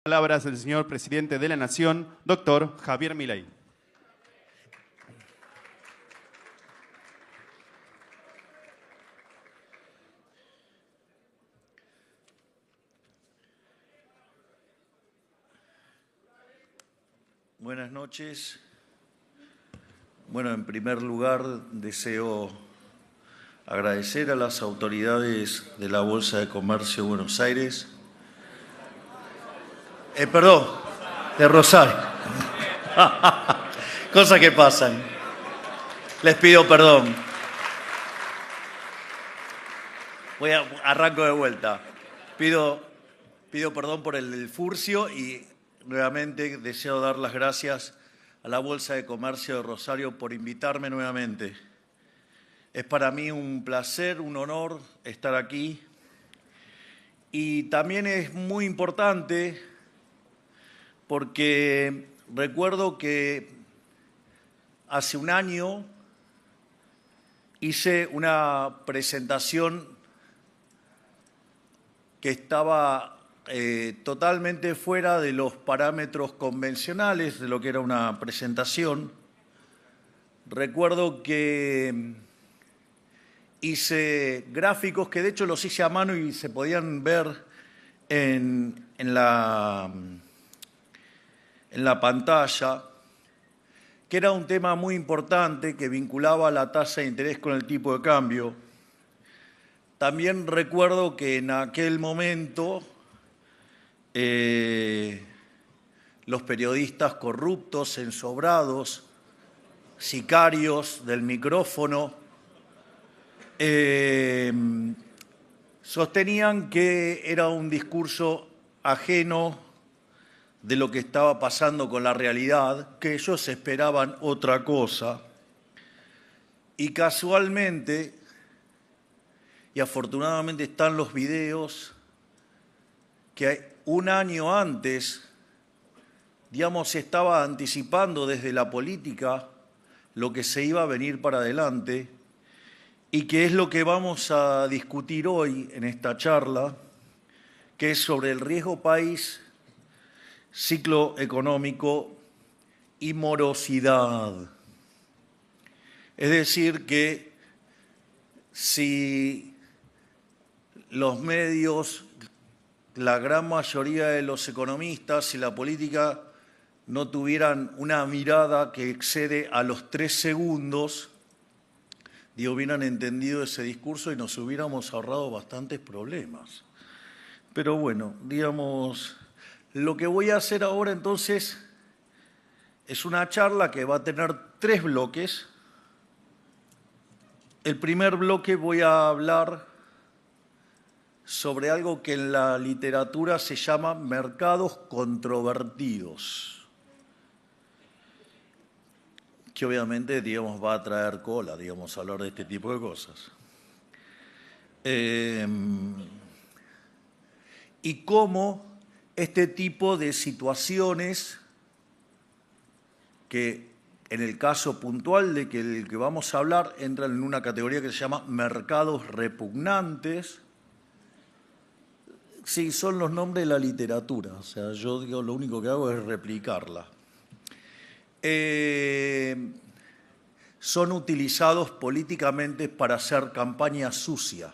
Palabras del señor presidente de la Nación, doctor Javier Milei. Buenas noches. Bueno, en primer lugar, deseo agradecer a las autoridades de la Bolsa de Comercio de Buenos Aires. Perdón, de Rosario. Cosas que pasan. Les pido perdón. Arranco de vuelta. Pido perdón por el furcio y nuevamente deseo dar las gracias a la Bolsa de Comercio de Rosario por invitarme nuevamente. Es para mí un placer, un honor estar aquí. Y también es muy importante porque recuerdo que hace un año hice una presentación que estaba totalmente fuera de los parámetros convencionales de lo que era una presentación. Recuerdo que hice gráficos que de hecho los hice a mano y se podían ver en la pantalla, que era un tema muy importante que vinculaba la tasa de interés con el tipo de cambio. También recuerdo que en aquel momento los periodistas corruptos, ensobrados, sicarios del micrófono, sostenían que era un discurso ajeno de lo que estaba pasando con la realidad, que ellos esperaban otra cosa. Y casualmente, y afortunadamente están los videos, que un año antes, digamos, se estaba anticipando desde la política lo que se iba a venir para adelante y que es lo que vamos a discutir hoy en esta charla, que es sobre el riesgo país, ciclo económico y morosidad. Es decir, que si los medios, la gran mayoría de los economistas y la política no tuvieran una mirada que excede a los 3 segundos, hubieran entendido ese discurso y nos hubiéramos ahorrado bastantes problemas. Pero bueno, digamos, lo que voy a hacer ahora entonces es una charla que va a tener 3 bloques. El primer bloque voy a hablar sobre algo que en la literatura se llama mercados controvertidos, que obviamente, digamos, va a traer cola, digamos, hablar de este tipo de cosas. Y cómo este tipo de situaciones, que en el caso puntual de que el que vamos a hablar entra en una categoría que se llama mercados repugnantes. Sí, son los nombres de la literatura, o sea, yo digo, lo único que hago es replicarla. Son utilizados políticamente para hacer campaña sucia.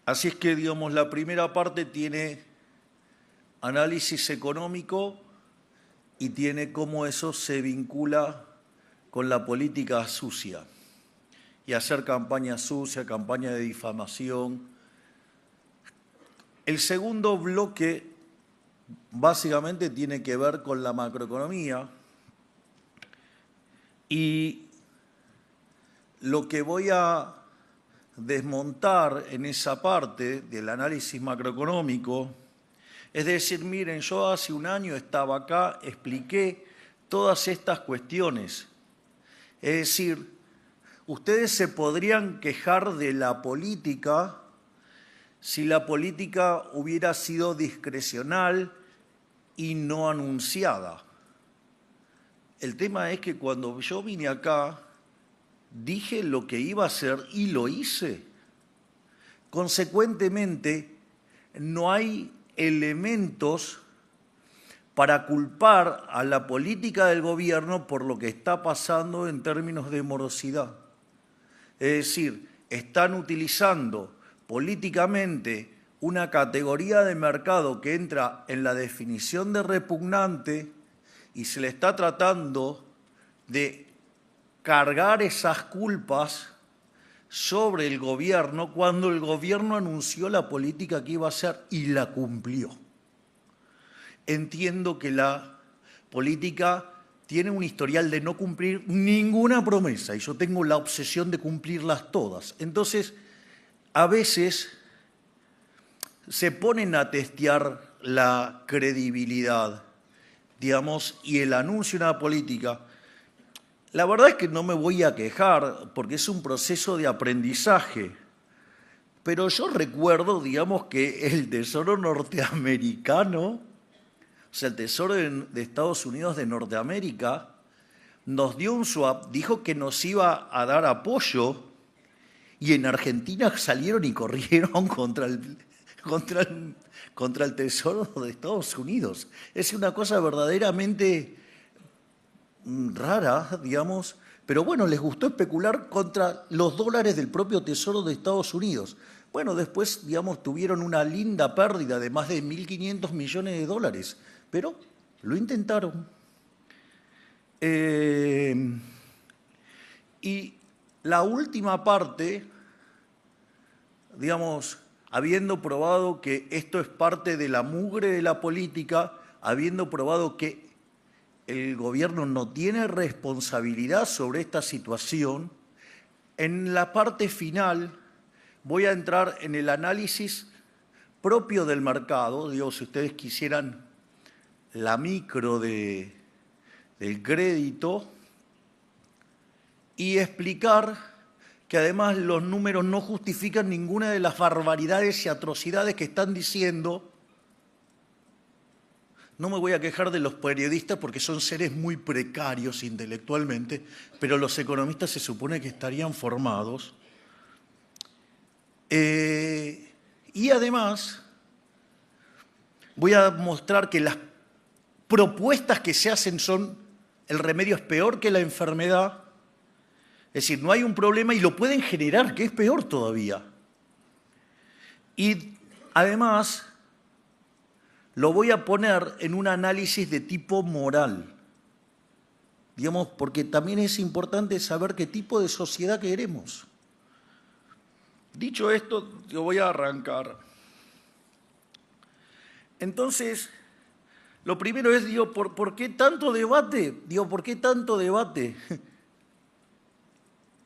Así es que, digamos, la primera parte tiene análisis económico y tiene cómo eso se vincula con la política sucia y hacer campaña sucia, campaña de difamación. El segundo bloque básicamente tiene que ver con la macroeconomía y lo que voy a desmontar en esa parte del análisis macroeconómico es decir, miren, yo hace un año estaba acá, expliqué todas estas cuestiones. Es decir, ustedes se podrían quejar de la política si la política hubiera sido discrecional y no anunciada. El tema es que cuando yo vine acá, dije lo que iba a hacer y lo hice. Consecuentemente, no hay elementos para culpar a la política del gobierno por lo que está pasando en términos de morosidad. Es decir, están utilizando políticamente una categoría de mercado que entra en la definición de repugnante y se le está tratando de cargar esas culpas sobre el gobierno cuando el gobierno anunció la política que iba a hacer y la cumplió. Entiendo que la política tiene un historial de no cumplir ninguna promesa y yo tengo la obsesión de cumplirlas todas. Entonces, a veces se ponen a testear la credibilidad, digamos, y el anuncio de una política. La verdad es que no me voy a quejar porque es un proceso de aprendizaje, pero yo recuerdo, digamos, que el Tesoro norteamericano, o sea, el Tesoro de Estados Unidos de Norteamérica, nos dio un swap, dijo que nos iba a dar apoyo y en Argentina salieron y corrieron contra el Tesoro de Estados Unidos. Es una cosa verdaderamente rara, digamos, pero bueno, les gustó especular contra los dólares del propio Tesoro de Estados Unidos. Bueno, después, digamos, tuvieron una linda pérdida de más de 1.500 millones de dólares, pero lo intentaron. Y la última parte, digamos, habiendo probado que esto es parte de la mugre de la política, habiendo probado que el gobierno no tiene responsabilidad sobre esta situación, en la parte final voy a entrar en el análisis propio del mercado, digo, si ustedes quisieran la micro del crédito, y explicar que además los números no justifican ninguna de las barbaridades y atrocidades que están diciendo. No me voy a quejar de los periodistas porque son seres muy precarios intelectualmente, pero los economistas se supone que estarían formados. Y además voy a mostrar que las propuestas que se hacen son, el remedio es peor que la enfermedad, es decir, no hay un problema y lo pueden generar, que es peor todavía. Y además lo voy a poner en un análisis de tipo moral, digamos, porque también es importante saber qué tipo de sociedad queremos. Dicho esto, yo voy a arrancar. Entonces, lo primero es, digo, ¿por qué tanto debate? Digo, ¿por qué tanto debate?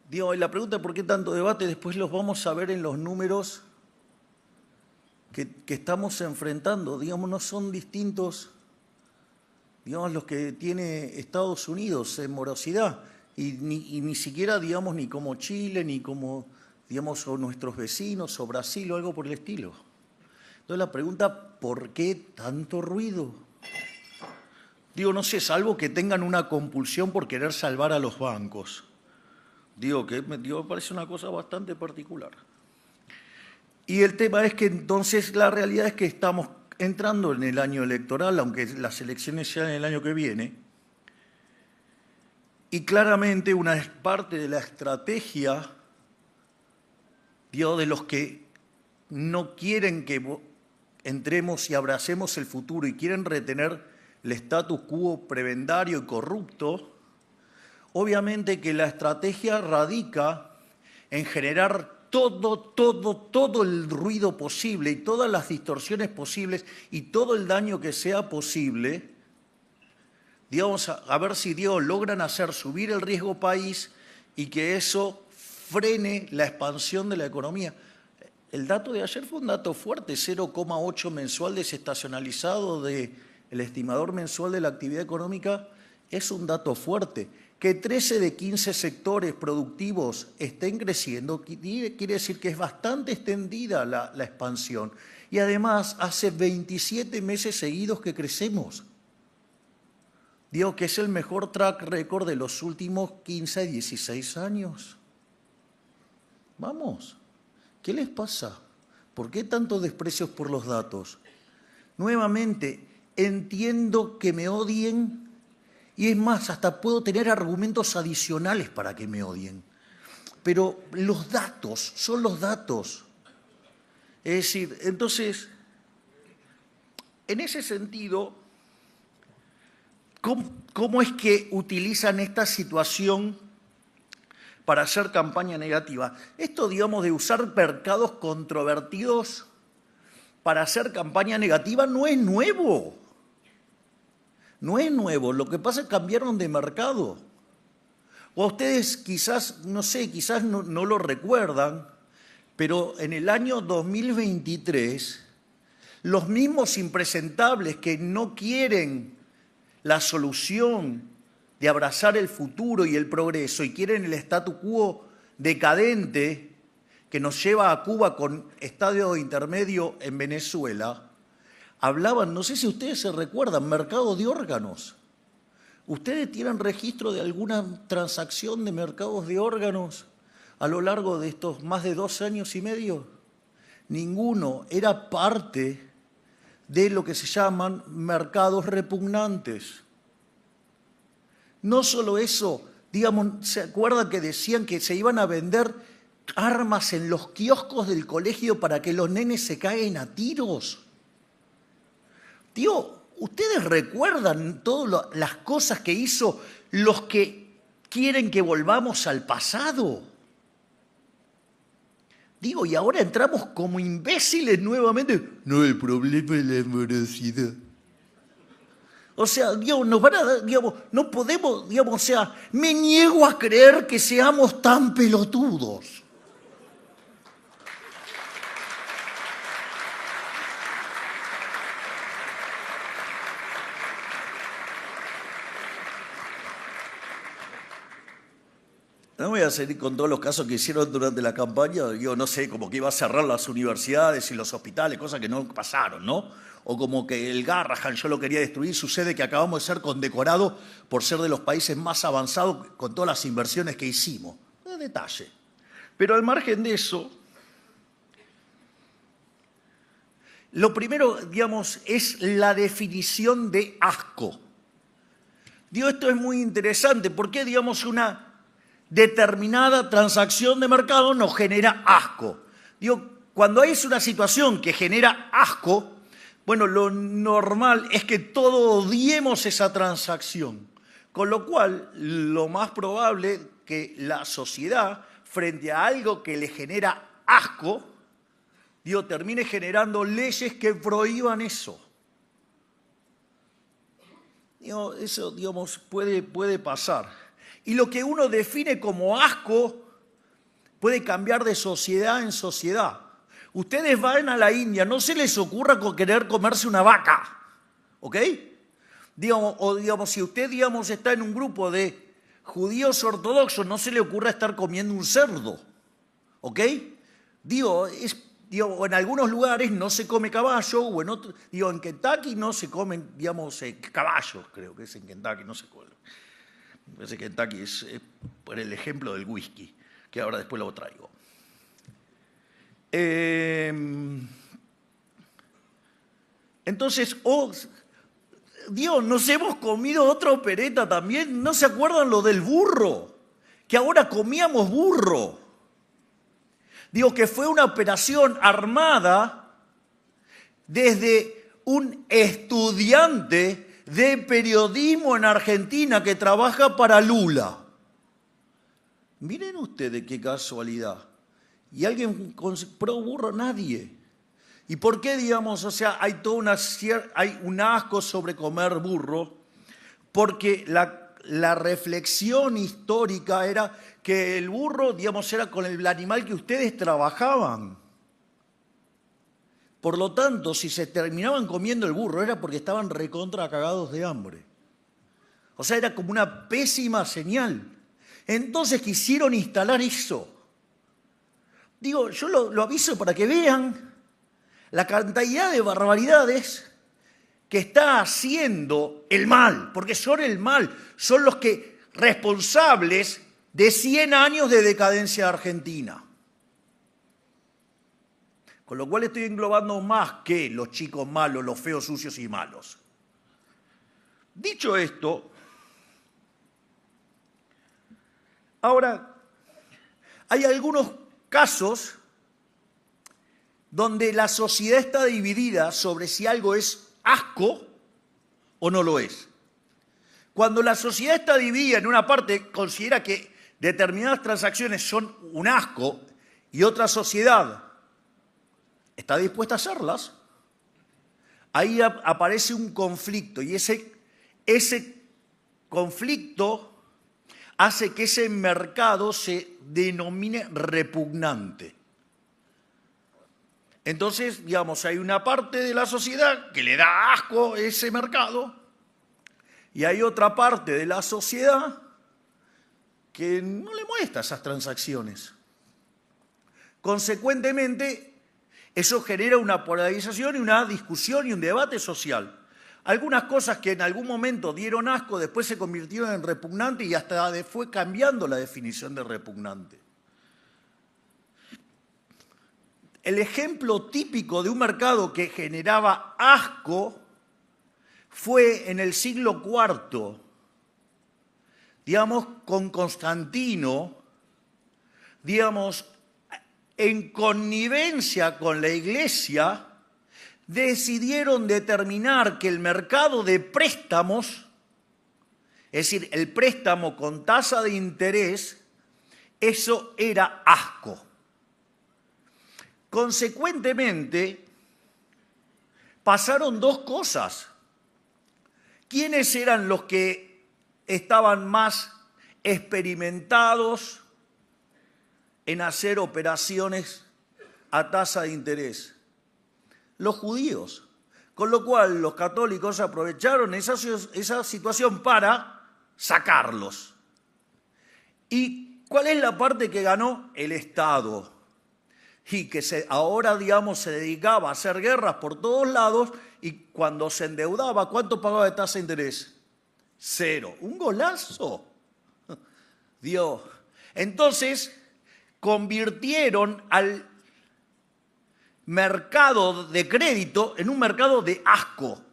Digo, la pregunta ¿por qué tanto debate? Después los vamos a ver en los números que estamos enfrentando. Digamos, no son distintos, digamos, los que tiene Estados Unidos en morosidad. Y ni siquiera, digamos, ni como Chile, ni como, digamos, o nuestros vecinos, o Brasil, o algo por el estilo. Entonces la pregunta, ¿por qué tanto ruido? Digo, no sé, salvo que tengan una compulsión por querer salvar a los bancos. Digo, me parece una cosa bastante particular. Y el tema es que entonces la realidad es que estamos entrando en el año electoral, aunque las elecciones sean el año que viene, y claramente una parte de la estrategia, digo, de los que no quieren que entremos y abracemos el futuro y quieren retener el status quo prebendario y corrupto, obviamente que la estrategia radica en generar todo el ruido posible y todas las distorsiones posibles y todo el daño que sea posible, digamos, a ver si logran hacer subir el riesgo país y que eso frene la expansión de la economía. El dato de ayer fue un dato fuerte, 0,8 mensual desestacionalizado del estimador mensual de la actividad económica, es un dato fuerte. Que 13 de 15 sectores productivos estén creciendo quiere decir que es bastante extendida la expansión. Y además hace 27 meses seguidos que crecemos. Digo que es el mejor track record de los últimos 15 a 16 años. Vamos, ¿qué les pasa? ¿Por qué tantos desprecios por los datos? nuevamente, entiendo que me odien y es más, hasta puedo tener argumentos adicionales para que me odien. Pero los datos son los datos. Es decir, entonces, en ese sentido, ¿cómo es que utilizan esta situación para hacer campaña negativa? Esto, digamos, de usar mercados controvertidos para hacer campaña negativa no es nuevo. No es nuevo. Lo que pasa es que cambiaron de mercado. O ustedes quizás, no sé, quizás no lo recuerdan, pero en el año 2023, los mismos impresentables que no quieren la solución de abrazar el futuro y el progreso y quieren el statu quo decadente que nos lleva a Cuba con estadio intermedio en Venezuela, hablaban, no sé si ustedes se recuerdan, mercado de órganos. ¿Ustedes tienen registro de alguna transacción de mercados de órganos a lo largo de estos más de 2 años y medio? Ninguno. Era parte de lo que se llaman mercados repugnantes. No solo eso, digamos, ¿se acuerdan que decían que se iban a vender armas en los kioscos del colegio para que los nenes se caigan a tiros? Tío, ¿ustedes recuerdan todas las cosas que hizo los que quieren que volvamos al pasado? Digo, y ahora entramos como imbéciles nuevamente. No, el problema es la morosidad. O sea, digamos, nos van a dar, digamos, no podemos, digamos, o sea, me niego a creer que seamos tan pelotudos. No voy a seguir con todos los casos que hicieron durante la campaña. Yo no sé, como que iba a cerrar las universidades y los hospitales, cosas que no pasaron, ¿no? O como que el Garrahan yo lo quería destruir. Sucede que acabamos de ser condecorados por ser de los países más avanzados con todas las inversiones que hicimos. Es detalle. Pero al margen de eso, lo primero, digamos, es la definición de asco. Digo, esto es muy interesante. ¿Por qué, digamos, una determinada transacción de mercado nos genera asco? Digo, cuando hay una situación que genera asco, bueno, lo normal es que todos odiemos esa transacción. Con lo cual, lo más probable que la sociedad, frente a algo que le genera asco, digo, termine generando leyes que prohíban eso. Digo, eso, digamos, puede pasar. Y lo que uno define como asco puede cambiar de sociedad en sociedad. Ustedes van a la India, no se les ocurra querer comerse una vaca, ¿ok? Digamos, o digamos, si usted, digamos, está en un grupo de judíos ortodoxos, no se le ocurra estar comiendo un cerdo, ¿ok? Digo, en algunos lugares no se come caballo, o en otros, digo, en Kentucky no se comen, digamos, caballos, creo que es en Kentucky, no se come. Me parece que Kentucky es por el ejemplo del whisky, que ahora después lo traigo. Entonces, Dios, nos hemos comido otra opereta también. ¿No se acuerdan lo del burro? Que ahora comíamos burro. Digo, que fue una operación armada desde un estudiante de periodismo en Argentina que trabaja para Lula. Miren ustedes qué casualidad. ¿Y alguien compró burro? Nadie. ¿Y por qué, digamos, o sea, hay un asco sobre comer burro? Porque la reflexión histórica era que el burro, digamos, era con el animal que ustedes trabajaban. Por lo tanto, si se terminaban comiendo el burro era porque estaban recontra cagados de hambre. O sea, era como una pésima señal. Entonces quisieron instalar eso. Digo, yo lo aviso para que vean la cantidad de barbaridades que está haciendo el mal, porque son el mal, son los que responsables de 100 años de decadencia argentina. Con lo cual estoy englobando más que los chicos malos, los feos, sucios y malos. Dicho esto, ahora hay algunos casos donde la sociedad está dividida sobre si algo es asco o no lo es. Cuando la sociedad está dividida en una parte, considera que determinadas transacciones son un asco y otra sociedad está dispuesta a hacerlas, ahí aparece un conflicto y ese conflicto hace que ese mercado se denomine repugnante. Entonces, digamos, hay una parte de la sociedad que le da asco ese mercado y hay otra parte de la sociedad que no le molesta esas transacciones. Consecuentemente, eso genera una polarización y una discusión y un debate social. Algunas cosas que en algún momento dieron asco después se convirtieron en repugnante y hasta fue cambiando la definición de repugnante. El ejemplo típico de un mercado que generaba asco fue en el siglo IV, digamos, con Constantino, digamos, en connivencia con la Iglesia, decidieron determinar que el mercado de préstamos, es decir, el préstamo con tasa de interés, eso era asco. Consecuentemente, pasaron dos cosas. ¿Quiénes eran los que estaban más experimentados en hacer operaciones a tasa de interés? Los judíos. Con lo cual los católicos aprovecharon esa situación para sacarlos. ¿Y cuál es la parte que ganó? El Estado. Y que ahora, digamos, se dedicaba a hacer guerras por todos lados y cuando se endeudaba, ¿cuánto pagaba de tasa de interés? 0. Un golazo. Dios. Entonces, convirtieron al mercado de crédito en un mercado de asco.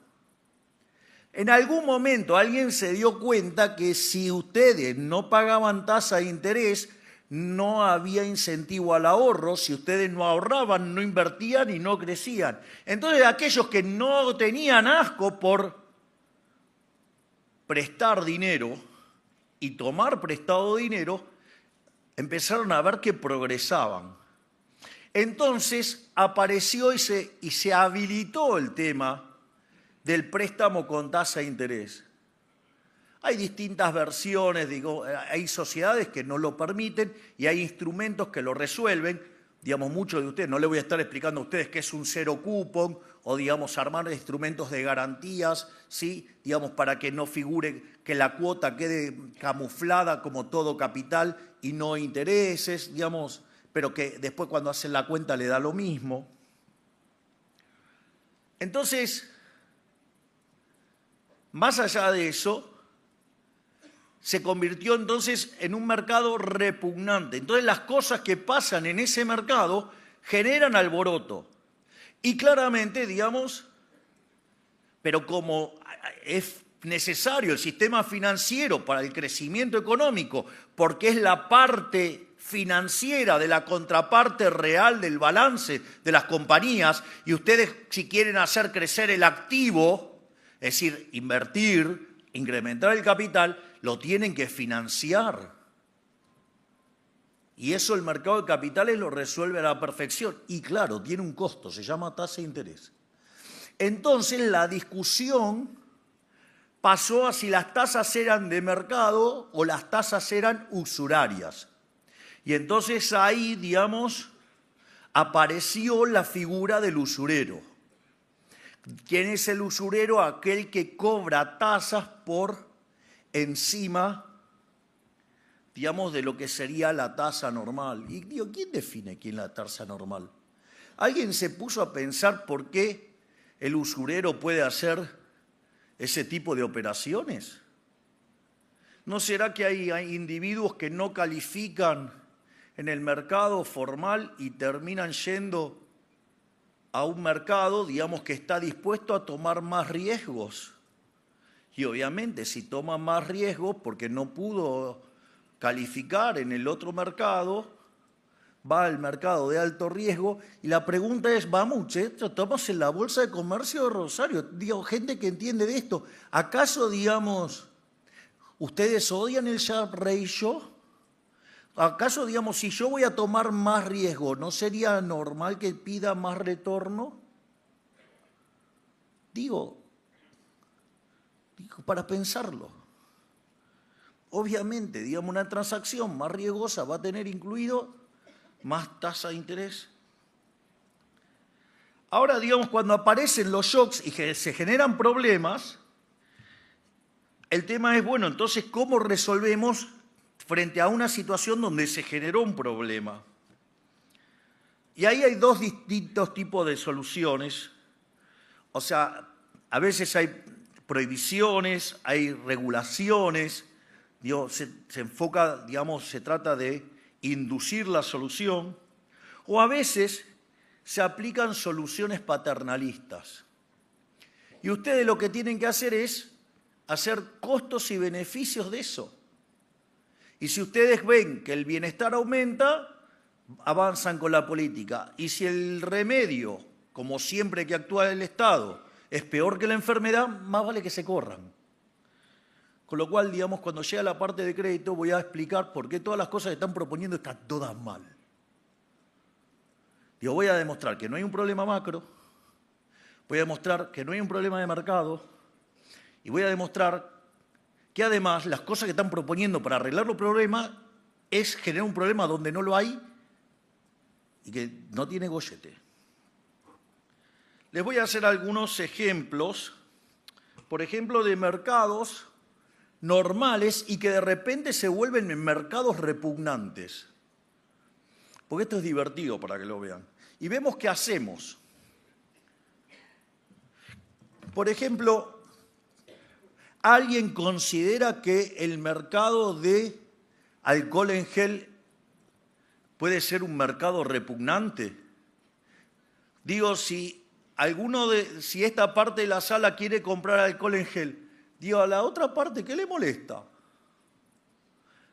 En algún momento alguien se dio cuenta que si ustedes no pagaban tasa de interés, no había incentivo al ahorro, si ustedes no ahorraban, no invertían y no crecían. Entonces aquellos que no tenían asco por prestar dinero y tomar prestado dinero, empezaron a ver que progresaban. Entonces apareció y se habilitó el tema del préstamo con tasa de interés. Hay distintas versiones, digo, hay sociedades que no lo permiten y hay instrumentos que lo resuelven. Digamos, muchos de ustedes, no les voy a estar explicando a ustedes qué es un cero cupón o, digamos, armar instrumentos de garantías, ¿sí? Digamos, para que no figure que la cuota quede camuflada como todo capital y no intereses, digamos, pero que después cuando hacen la cuenta le da lo mismo. Entonces, más allá de eso, se convirtió entonces en un mercado repugnante. Entonces las cosas que pasan en ese mercado generan alboroto. Y claramente, digamos, pero como es necesario el sistema financiero para el crecimiento económico, porque es la parte financiera de la contraparte real del balance de las compañías, y ustedes si quieren hacer crecer el activo, es decir, invertir, incrementar el capital, lo tienen que financiar. Y eso el mercado de capitales lo resuelve a la perfección. Y claro, tiene un costo, se llama tasa de interés. Entonces la discusión pasó a si las tasas eran de mercado o las tasas eran usurarias. Y entonces ahí, digamos, apareció la figura del usurero. ¿Quién es el usurero? Aquel que cobra tasas por encima, digamos, de lo que sería la tasa normal. Y digo, ¿quién define quién es la tasa normal? ¿Alguien se puso a pensar por qué el usurero puede hacer ese tipo de operaciones? ¿No será que hay individuos que no califican en el mercado formal y terminan yendo a un mercado, digamos, que está dispuesto a tomar más riesgos. Y obviamente si toma más riesgos porque no pudo calificar en el otro mercado, va al mercado de alto riesgo y la pregunta es, vamos muchachos, estamos en la Bolsa de Comercio de Rosario, digo, gente que entiende de esto, ¿acaso, digamos, ustedes odian el Sharpe Ratio? ¿Acaso, digamos, si yo voy a tomar más riesgo, ¿no sería normal que pida más retorno? Digo, para pensarlo. Obviamente, digamos, una transacción más riesgosa va a tener incluido más tasa de interés. Ahora, digamos, cuando aparecen los shocks y que se generan problemas, el tema es, bueno, entonces, ¿cómo resolvemos frente a una situación donde se generó un problema? Y ahí hay dos distintos tipos de soluciones. O sea, a veces hay prohibiciones, hay regulaciones, se enfoca, digamos, se trata de inducir la solución, o a veces se aplican soluciones paternalistas. Y ustedes lo que tienen que hacer es hacer costos y beneficios de eso. Y si ustedes ven que el bienestar aumenta, avanzan con la política. Y si el remedio, como siempre que actúa el Estado, es peor que la enfermedad, más vale que se corran. Con lo cual, digamos, cuando llega la parte de crédito voy a explicar por qué todas las cosas que están proponiendo están todas mal. Yo voy a demostrar que no hay un problema macro, voy a demostrar que no hay un problema de mercado y voy a demostrar que además las cosas que están proponiendo para arreglar los problemas es generar un problema donde no lo hay y que no tiene gollete. Les voy a hacer algunos ejemplos, por ejemplo, de mercados normales y que de repente se vuelven mercados repugnantes. Porque esto es divertido para que lo vean. Y vemos qué hacemos. Por ejemplo, ¿alguien considera que el mercado de alcohol en gel puede ser un mercado repugnante? Digo, si esta parte de la sala quiere comprar alcohol en gel, digo, a la otra parte, ¿qué le molesta?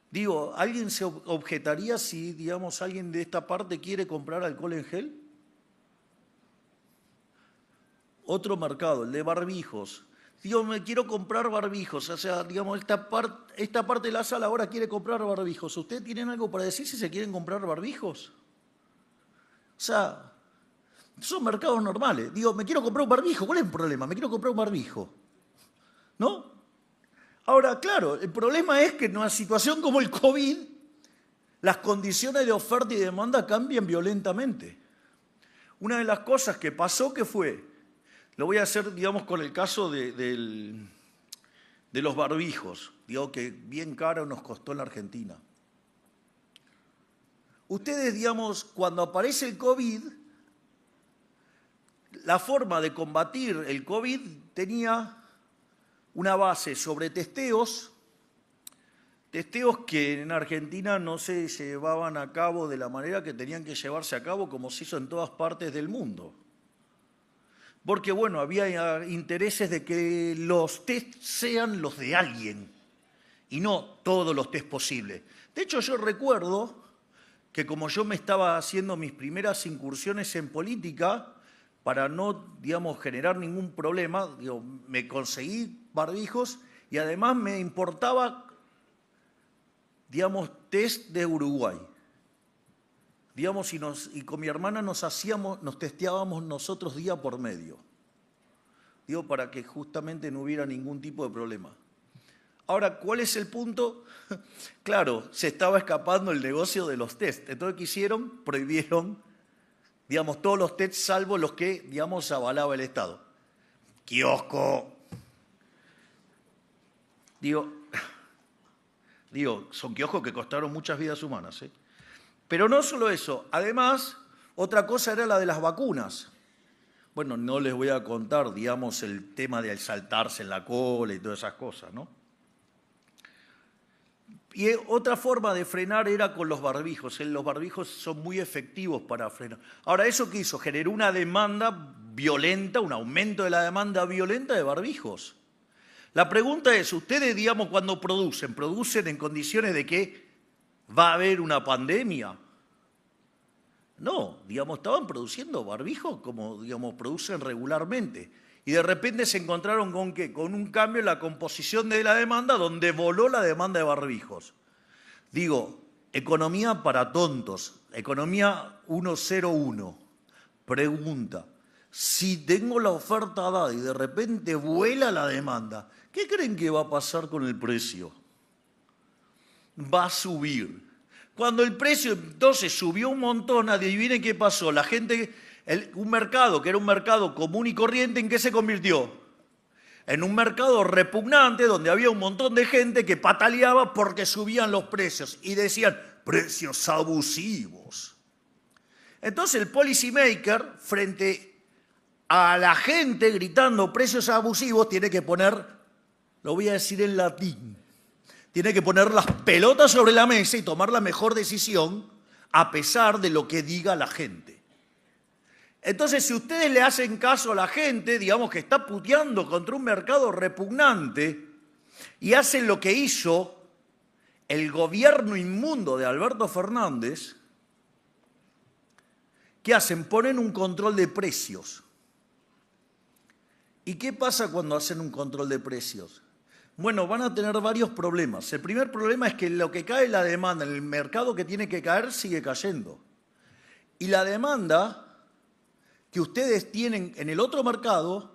Digo, ¿alguien se objetaría si, digamos, alguien de esta parte quiere comprar alcohol en gel? Otro mercado, el de barbijos. Digo, me quiero comprar barbijos. O sea, digamos, esta parte de la sala ahora quiere comprar barbijos. ¿Ustedes tienen algo para decir si se quieren comprar barbijos? O sea, son mercados normales. Digo, me quiero comprar un barbijo. ¿Cuál es el problema? Me quiero comprar un barbijo. ¿No? Ahora, claro, el problema es que en una situación como el COVID, las condiciones de oferta y demanda cambian violentamente. Una de las cosas que pasó, ¿qué fue? Lo voy a hacer, digamos, con el caso de los barbijos, digo, que bien caro nos costó en la Argentina. Ustedes, digamos, cuando aparece el COVID, la forma de combatir el COVID tenía una base sobre testeos que en Argentina no se llevaban a cabo de la manera que tenían que llevarse a cabo como se hizo en todas partes del mundo. Porque, bueno, había intereses de que los test sean los de alguien y no todos los test posibles. De hecho, yo recuerdo que como yo me estaba haciendo mis primeras incursiones en política, para no, digamos, generar ningún problema, digo, me conseguí barbijos y además me importaba, digamos, test de Uruguay. Digamos, y con mi hermana nos testeábamos nosotros día por medio. Digo, para que justamente no hubiera ningún tipo de problema. Ahora, ¿cuál es el punto? Claro, se estaba escapando el negocio de los test. Entonces, ¿qué hicieron? Prohibieron, digamos, todos los tests salvo los que, digamos, avalaba el Estado. Kiosco. Digo, son kioscos que costaron muchas vidas humanas, ¿eh? Pero no solo eso, además, otra cosa era la de las vacunas. Bueno, no les voy a contar, digamos, el tema de saltarse en la cola y todas esas cosas, ¿no? Y otra forma de frenar era con los barbijos. Los barbijos son muy efectivos para frenar. Ahora, ¿eso qué hizo? Generó una demanda violenta, un aumento de la demanda violenta de barbijos. La pregunta es, ustedes, digamos, cuando ¿producen en condiciones de que va a haber una pandemia? No, digamos, estaban produciendo barbijos como, digamos, producen regularmente. Y de repente se encontraron con ¿qué? Con un cambio en la composición de la demanda donde voló la demanda de barbijos. Digo, economía para tontos, economía 101. Pregunta, si tengo la oferta dada y de repente vuela la demanda, ¿qué creen que va a pasar con el precio? Va a subir. Cuando el precio entonces subió un montón, adivinen qué pasó. La gente, un mercado que era un mercado común y corriente, ¿en qué se convirtió? En un mercado repugnante donde había un montón de gente que pataleaba porque subían los precios y decían precios abusivos. Entonces el policymaker, frente a la gente gritando precios abusivos, tiene que poner, lo voy a decir en latín, tiene que poner las pelotas sobre la mesa y tomar la mejor decisión a pesar de lo que diga la gente. Entonces, si ustedes le hacen caso a la gente, digamos que está puteando contra un mercado repugnante y hacen lo que hizo el gobierno inmundo de Alberto Fernández, ¿qué hacen? Ponen un control de precios. ¿Y qué pasa cuando hacen un control de precios? Bueno, van a tener varios problemas. El primer problema es que lo que cae la demanda en el mercado que tiene que caer sigue cayendo. Y la demanda que ustedes tienen en el otro mercado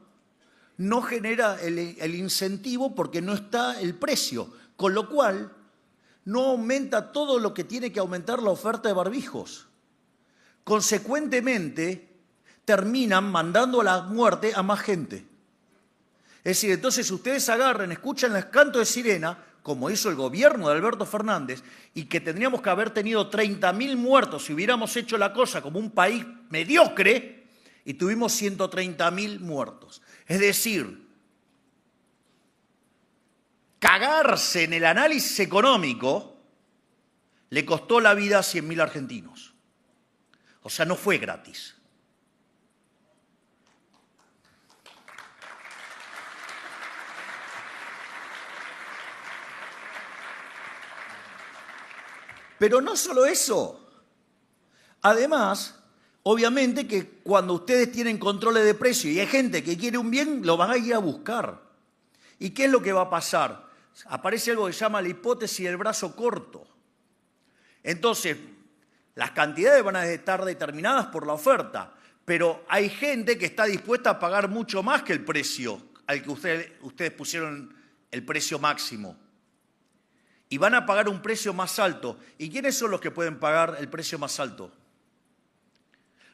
no genera el incentivo porque no está el precio, con lo cual no aumenta todo lo que tiene que aumentar la oferta de barbijos. Consecuentemente, terminan mandando a la muerte a más gente. Es decir, entonces ustedes agarran, escuchan el canto de sirena, como hizo el gobierno de Alberto Fernández, y que tendríamos que haber tenido 30.000 muertos si hubiéramos hecho la cosa como un país mediocre, y tuvimos 130.000 muertos. Es decir, cagarse en el análisis económico le costó la vida a 100.000 argentinos. O sea, no fue gratis. Pero no solo eso. Además, obviamente que cuando ustedes tienen controles de precio y hay gente que quiere un bien, lo van a ir a buscar. ¿Y qué es lo que va a pasar? Aparece algo que se llama la hipótesis del brazo corto. Entonces, las cantidades van a estar determinadas por la oferta, pero hay gente que está dispuesta a pagar mucho más que el precio al que ustedes pusieron el precio máximo. Y van a pagar un precio más alto. ¿Y quiénes son los que pueden pagar el precio más alto?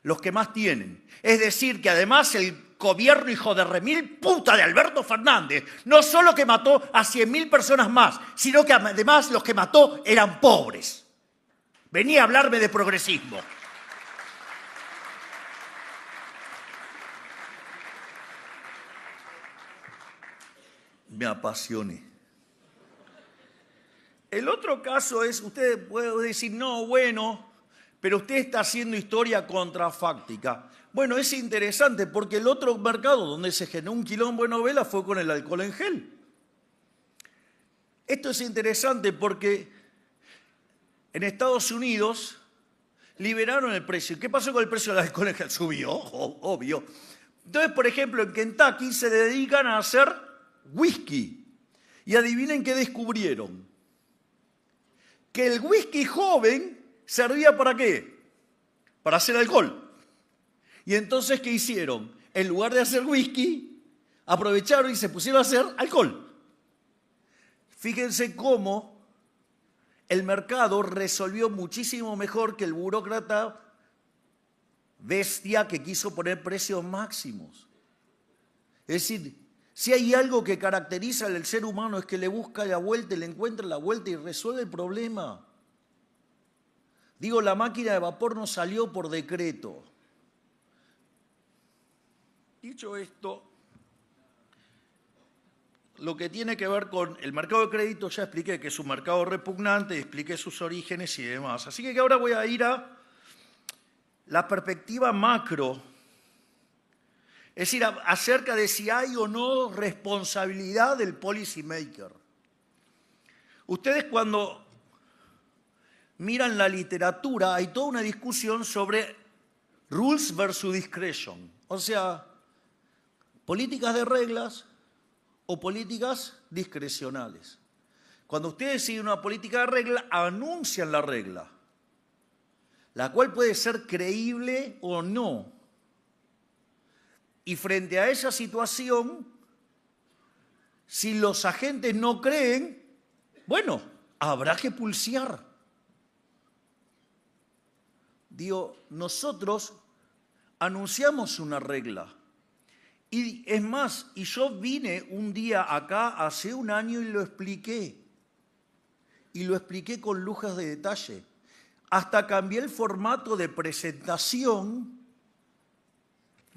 Los que más tienen. Es decir, que además el gobierno hijo de remil puta de Alberto Fernández no solo que mató a 100.000 personas más, sino que además los que mató eran pobres. Venía a hablarme de progresismo. Me apasioné. El otro caso es, usted puede decir, no, bueno, pero usted está haciendo historia contrafáctica. Bueno, es interesante porque el otro mercado donde se generó un quilombo de novela fue con el alcohol en gel. Esto es interesante porque en Estados Unidos liberaron el precio. ¿Qué pasó con el precio del alcohol en gel? Subió, obvio. Entonces, por ejemplo, en Kentucky se dedican a hacer whisky. Y adivinen qué descubrieron. Que el whisky joven servía ¿para qué? Para hacer alcohol. Y entonces, ¿qué hicieron? En lugar de hacer whisky, aprovecharon y se pusieron a hacer alcohol. Fíjense cómo el mercado resolvió muchísimo mejor que el burócrata bestia que quiso poner precios máximos. Es decir, si hay algo que caracteriza al ser humano es que le busca la vuelta, le encuentra la vuelta y resuelve el problema. Digo, la máquina de vapor no salió por decreto. Dicho esto, lo que tiene que ver con el mercado de crédito, ya expliqué que es un mercado repugnante, expliqué sus orígenes y demás. Así que ahora voy a ir a la perspectiva macro, es decir, acerca de si hay o no responsabilidad del policy maker. Ustedes cuando miran la literatura, hay toda una discusión sobre rules versus discretion, o sea, políticas de reglas o políticas discrecionales. Cuando ustedes siguen una política de regla, anuncian la regla, la cual puede ser creíble o no. Y frente a esa situación, si los agentes no creen, bueno, habrá que pulsear. Digo, nosotros anunciamos una regla. Y es más, y yo vine un día acá hace un año y lo expliqué. Y lo expliqué con lujas de detalle. Hasta cambié el formato de presentación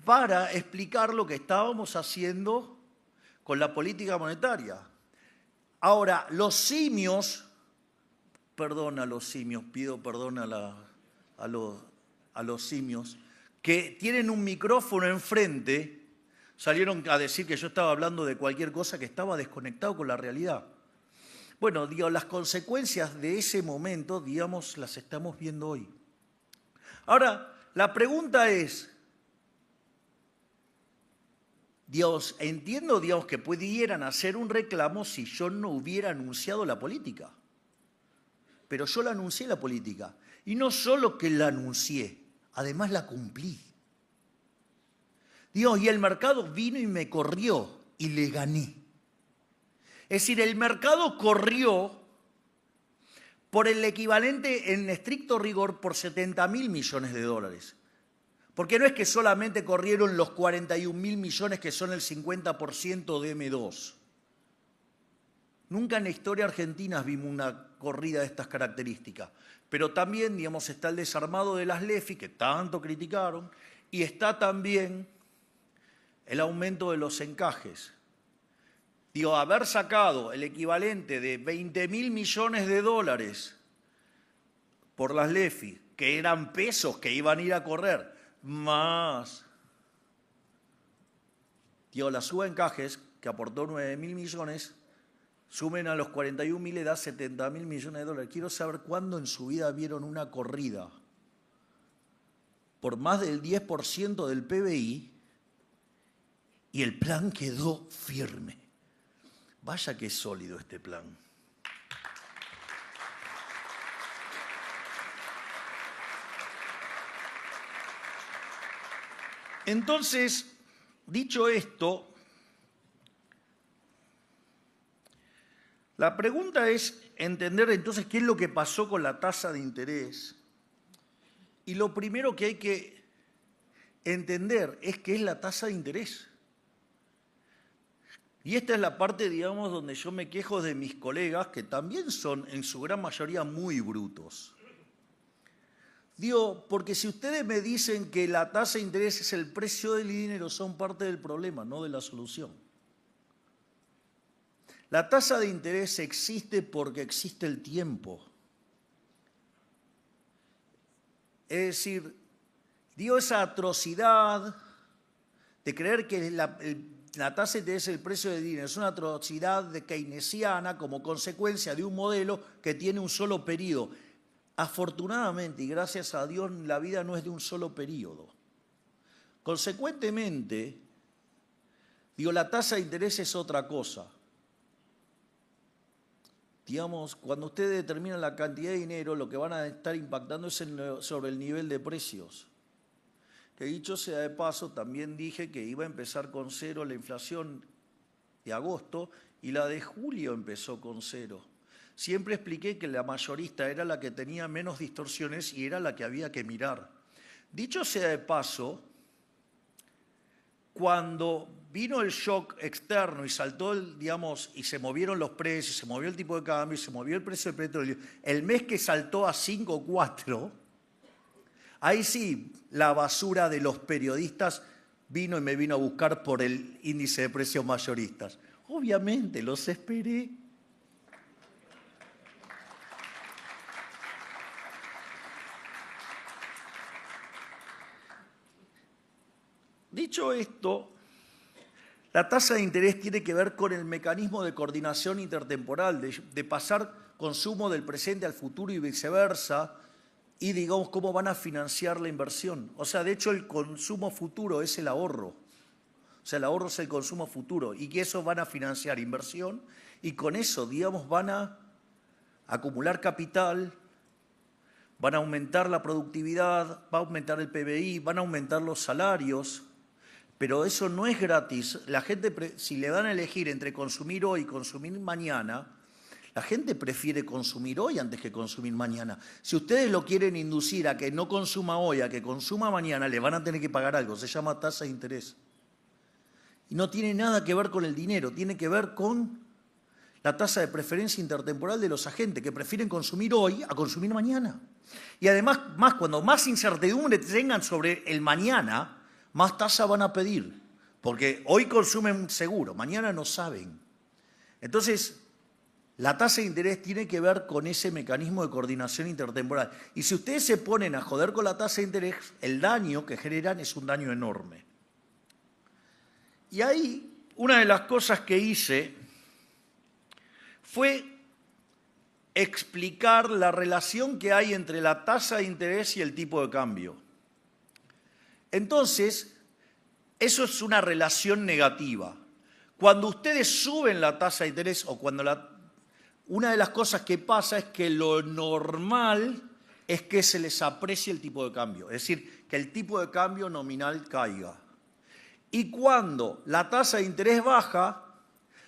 para explicar lo que estábamos haciendo con la política monetaria. Ahora, los simios, perdón a los simios, pido perdón a los simios, que tienen un micrófono enfrente, salieron a decir que yo estaba hablando de cualquier cosa que estaba desconectado con la realidad. Bueno, digo, las consecuencias de ese momento, digamos, las estamos viendo hoy. Ahora, la pregunta es, Dios, entiendo, Dios, que pudieran hacer un reclamo si yo no hubiera anunciado la política. Pero yo la anuncié la política. Y no solo que la anuncié, además la cumplí. Dios, y el mercado vino y me corrió y le gané. Es decir, el mercado corrió por el equivalente en estricto rigor por 70.000 millones de dólares. Porque no es que solamente corrieron los 41.000 millones que son el 50% de M2. Nunca en la historia argentina vimos una corrida de estas características. Pero también, digamos, está el desarmado de las LEFI, que tanto criticaron, y está también el aumento de los encajes. Digo, haber sacado el equivalente de 20.000 millones de dólares por las LEFI, que eran pesos que iban a ir a correr, más la suba de encajes, que aportó 9.000 millones, sumen a los 41.000 le da 70.000 millones de dólares. Quiero saber cuándo en su vida vieron una corrida por más del 10% del PBI y el plan quedó firme. Vaya que es sólido este plan. Entonces, dicho esto, la pregunta es entender entonces qué es lo que pasó con la tasa de interés. Y lo primero que hay que entender es qué es la tasa de interés. Y esta es la parte, digamos, donde yo me quejo de mis colegas, que también son en su gran mayoría muy brutos. Digo, porque si ustedes me dicen que la tasa de interés es el precio del dinero, son parte del problema, no de la solución. La tasa de interés existe porque existe el tiempo. Es decir, dio esa atrocidad de creer que la tasa de interés es el precio del dinero. Es una atrocidad de keynesiana como consecuencia de un modelo que tiene un solo periodo. Afortunadamente y gracias a Dios la vida no es de un solo periodo. Consecuentemente, la tasa de interés es otra cosa. Digamos, cuando ustedes determinan la cantidad de dinero, lo que van a estar impactando es sobre el nivel de precios. Que dicho sea de paso, también dije que iba a empezar con 0 la inflación de agosto y la de julio empezó con 0. Siempre expliqué que la mayorista era la que tenía menos distorsiones y era la que había que mirar. Dicho sea de paso, cuando vino el shock externo y saltó, y se movieron los precios, se movió el tipo de cambio, se movió el precio del petróleo, el mes que saltó a 5,4, ahí sí la basura de los periodistas vino y me vino a buscar por el índice de precios mayoristas. Obviamente, los esperé. Dicho esto, la tasa de interés tiene que ver con el mecanismo de coordinación intertemporal, de pasar consumo del presente al futuro y viceversa, y digamos cómo van a financiar la inversión. O sea, de hecho el consumo futuro es el ahorro. O sea, el ahorro es el consumo futuro y que eso van a financiar inversión y con eso, digamos, van a acumular capital, van a aumentar la productividad, va a aumentar el PBI, van a aumentar los salarios. Pero eso no es gratis. La gente, si le dan a elegir entre consumir hoy y consumir mañana, la gente prefiere consumir hoy antes que consumir mañana. Si ustedes lo quieren inducir a que no consuma hoy, a que consuma mañana, le van a tener que pagar algo. Se llama tasa de interés. Y no tiene nada que ver con el dinero, tiene que ver con la tasa de preferencia intertemporal de los agentes, que prefieren consumir hoy a consumir mañana. Y además, cuando más incertidumbre tengan sobre el mañana, más tasa van a pedir, porque hoy consumen seguro, mañana no saben. Entonces, la tasa de interés tiene que ver con ese mecanismo de coordinación intertemporal. Y si ustedes se ponen a joder con la tasa de interés, el daño que generan es un daño enorme. Y ahí, una de las cosas que hice fue explicar la relación que hay entre la tasa de interés y el tipo de cambio. Entonces, eso es una relación negativa. Cuando ustedes suben la tasa de interés o cuando una de las cosas que pasa es que lo normal es que se les aprecie el tipo de cambio, es decir, que el tipo de cambio nominal caiga. Y cuando la tasa de interés baja,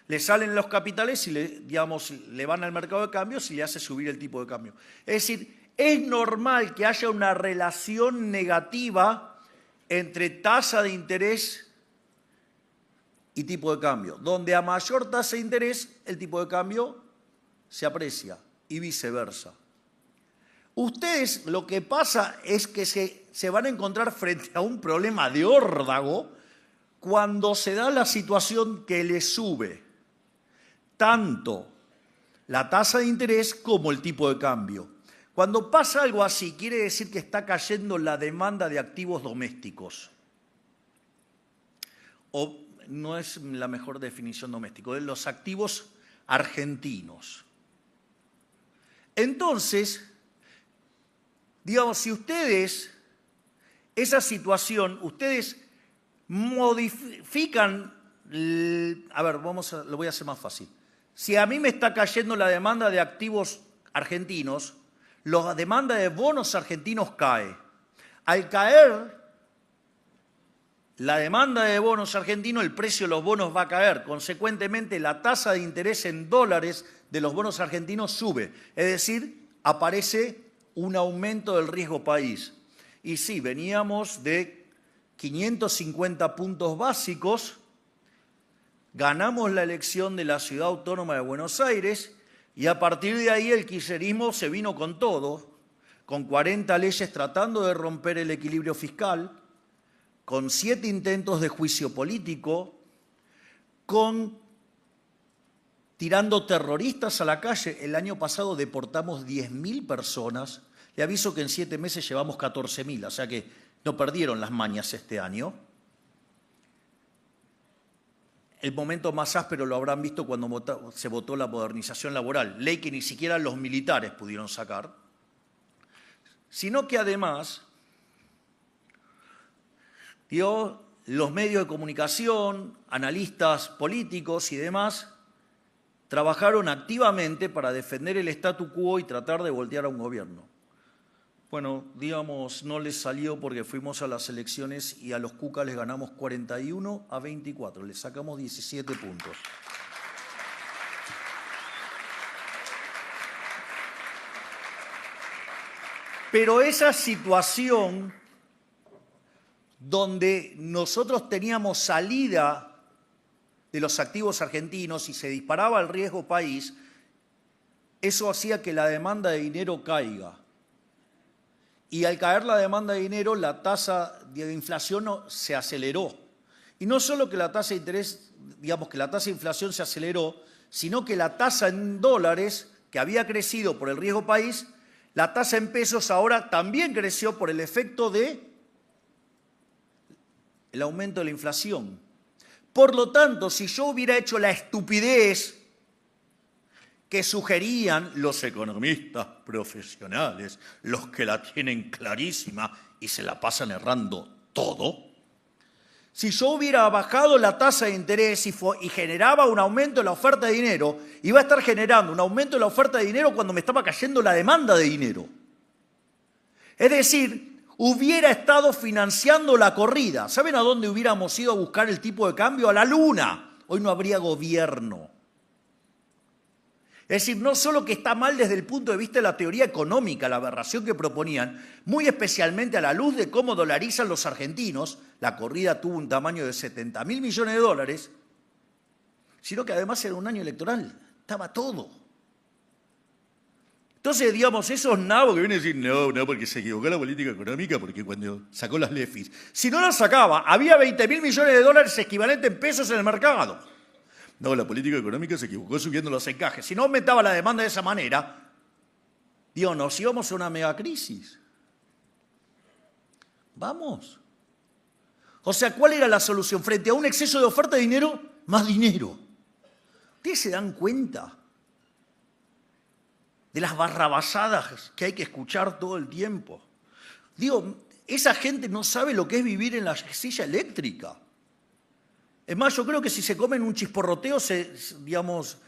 le salen los capitales y le van al mercado de cambios y le hace subir el tipo de cambio. Es decir, es normal que haya una relación negativa entre tasa de interés y tipo de cambio, donde a mayor tasa de interés el tipo de cambio se aprecia y viceversa. Ustedes lo que pasa es que se van a encontrar frente a un problema de órdago cuando se da la situación que les sube tanto la tasa de interés como el tipo de cambio. Cuando pasa algo así, quiere decir que está cayendo la demanda de activos domésticos. O no es la mejor definición doméstico, de los activos argentinos. Entonces, digamos, si ustedes, esa situación, ustedes modifican, a ver, lo voy a hacer más fácil. Si a mí me está cayendo la demanda de activos argentinos, la demanda de bonos argentinos cae. Al caer la demanda de bonos argentinos, el precio de los bonos va a caer. Consecuentemente, la tasa de interés en dólares de los bonos argentinos sube. Es decir, aparece un aumento del riesgo país. Y sí, veníamos de 550 puntos básicos, ganamos la elección de la Ciudad Autónoma de Buenos Aires y a partir de ahí el kirchnerismo se vino con todo, con 40 leyes tratando de romper el equilibrio fiscal, con 7 intentos de juicio político, tirando terroristas a la calle. El año pasado deportamos 10.000 personas. Le aviso que en 7 meses llevamos 14.000, o sea que no perdieron las mañas este año. El momento más áspero lo habrán visto cuando se votó la modernización laboral, ley que ni siquiera los militares pudieron sacar, sino que además los medios de comunicación, analistas políticos y demás, trabajaron activamente para defender el statu quo y tratar de voltear a un gobierno. Bueno, digamos, no les salió porque fuimos a las elecciones y a los Cuca les ganamos 41-24, les sacamos 17 puntos. Pero esa situación donde nosotros teníamos salida de los activos argentinos y se disparaba el riesgo país, eso hacía que la demanda de dinero caiga. Y al caer la demanda de dinero, la tasa de inflación se aceleró. Y no solo que la tasa de interés, digamos que la tasa de inflación se aceleró, sino que la tasa en dólares, que había crecido por el riesgo país, la tasa en pesos ahora también creció por el efecto del aumento de la inflación. Por lo tanto, si yo hubiera hecho la estupidez que sugerían los economistas profesionales, los que la tienen clarísima y se la pasan errando todo, si yo hubiera bajado la tasa de interés y generaba un aumento de la oferta de dinero, iba a estar generando un aumento de la oferta de dinero cuando me estaba cayendo la demanda de dinero. Es decir, hubiera estado financiando la corrida. ¿Saben a dónde hubiéramos ido a buscar el tipo de cambio? A la luna. Hoy no habría gobierno. Es decir, no solo que está mal desde el punto de vista de la teoría económica, la aberración que proponían, muy especialmente a la luz de cómo dolarizan los argentinos, la corrida tuvo un tamaño de 70.000 millones de dólares, sino que además era un año electoral, estaba todo. Entonces, digamos, esos nabos que vienen a decir, no, porque se equivocó la política económica, porque cuando sacó las LEFIs, si no las sacaba, había 20.000 millones de dólares equivalentes en pesos en el mercado. No, la política económica se equivocó subiendo los encajes. Si no aumentaba la demanda de esa manera, Dios, nos íbamos a una megacrisis. Vamos. O sea, ¿cuál era la solución? Frente a un exceso de oferta de dinero, más dinero. ¿Ustedes se dan cuenta de las barrabasadas que hay que escuchar todo el tiempo? Digo, esa gente no sabe lo que es vivir en la silla eléctrica. Es más, yo creo que si se comen un chisporroteo, digamos,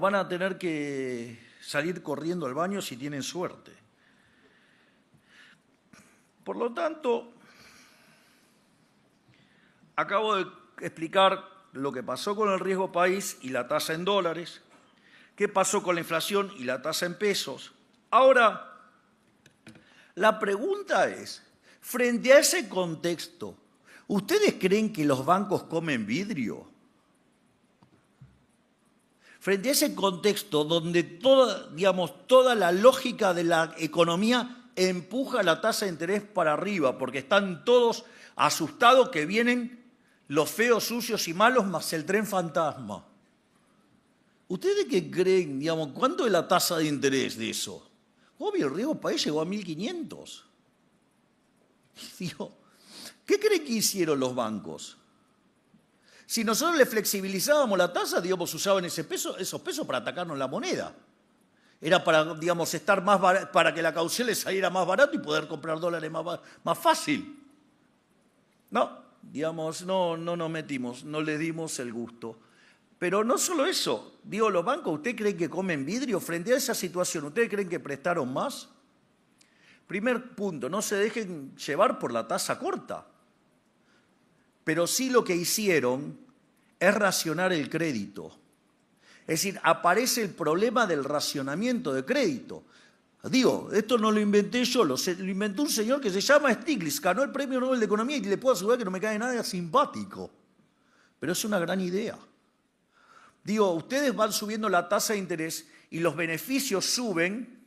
van a tener que salir corriendo al baño si tienen suerte. Por lo tanto, acabo de explicar lo que pasó con el riesgo país y la tasa en dólares, qué pasó con la inflación y la tasa en pesos. Ahora, la pregunta es, frente a ese contexto, ¿ustedes creen que los bancos comen vidrio? Frente a ese contexto donde toda la lógica de la economía empuja la tasa de interés para arriba, porque están todos asustados que vienen los feos, sucios y malos más el tren fantasma. ¿Ustedes qué creen, cuánto es la tasa de interés de eso? Obvio, el riesgo país llegó a 1.500. Digo, ¿qué creen que hicieron los bancos? Si nosotros le flexibilizábamos la tasa, usaban esos pesos para atacarnos la moneda. Era para, estar más barato, para que la caución les saliera más barato y poder comprar dólares más fácil. No, no nos metimos, no le dimos el gusto. Pero no solo eso, los bancos, ¿ustedes creen que comen vidrio? Frente a esa situación, ¿ustedes creen que prestaron más? Primer punto, no se dejen llevar por la tasa corta. Pero sí lo que hicieron es racionar el crédito. Es decir, aparece el problema del racionamiento de crédito. Esto no lo inventé yo, lo inventó un señor que se llama Stiglitz, ganó el Premio Nobel de Economía y le puedo asegurar que no me cae nada simpático. Pero es una gran idea. Ustedes van subiendo la tasa de interés y los beneficios suben,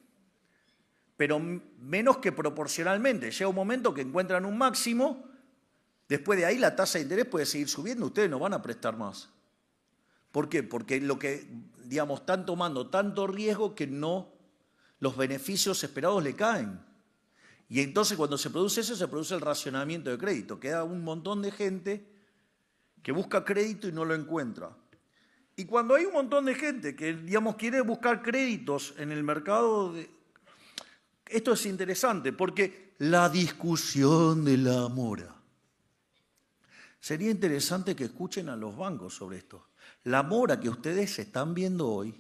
pero menos que proporcionalmente. Llega un momento que encuentran un máximo. Después de ahí la tasa de interés puede seguir subiendo, ustedes no van a prestar más. ¿Por qué? Porque están tomando tanto riesgo que los beneficios esperados le caen. Y entonces cuando se produce eso, se produce el racionamiento de crédito. Queda un montón de gente que busca crédito y no lo encuentra. Y cuando hay un montón de gente que, quiere buscar créditos en el mercado, esto es interesante, porque la discusión de la mora. Sería interesante que escuchen a los bancos sobre esto. La mora que ustedes están viendo hoy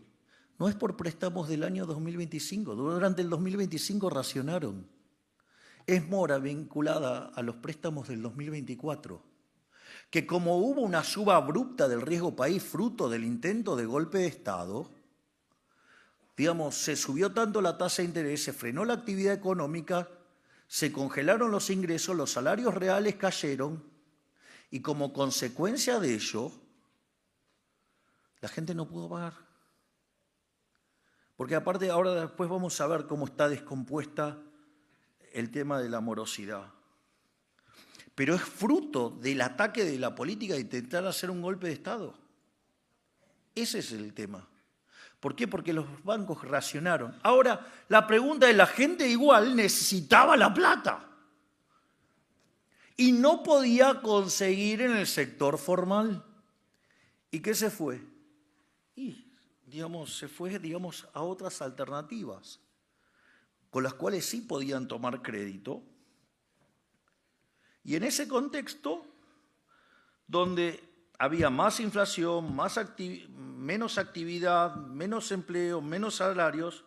no es por préstamos del año 2025. Durante el 2025 racionaron. Es mora vinculada a los préstamos del 2024. Que como hubo una suba abrupta del riesgo país fruto del intento de golpe de Estado, se subió tanto la tasa de interés, se frenó la actividad económica, se congelaron los ingresos, los salarios reales cayeron, y como consecuencia de ello, la gente no pudo pagar. Porque aparte, ahora después vamos a ver cómo está descompuesta el tema de la morosidad. pero es fruto del ataque de la política de intentar hacer un golpe de Estado. Ese es el tema. ¿Por qué? Porque los bancos reaccionaron. Ahora, la pregunta es, la gente igual necesitaba la plata y no podía conseguir en el sector formal. ¿Y qué se fue? Y, se fue, a otras alternativas, con las cuales sí podían tomar crédito. Y en ese contexto, donde había más inflación, menos actividad, menos empleo, menos salarios,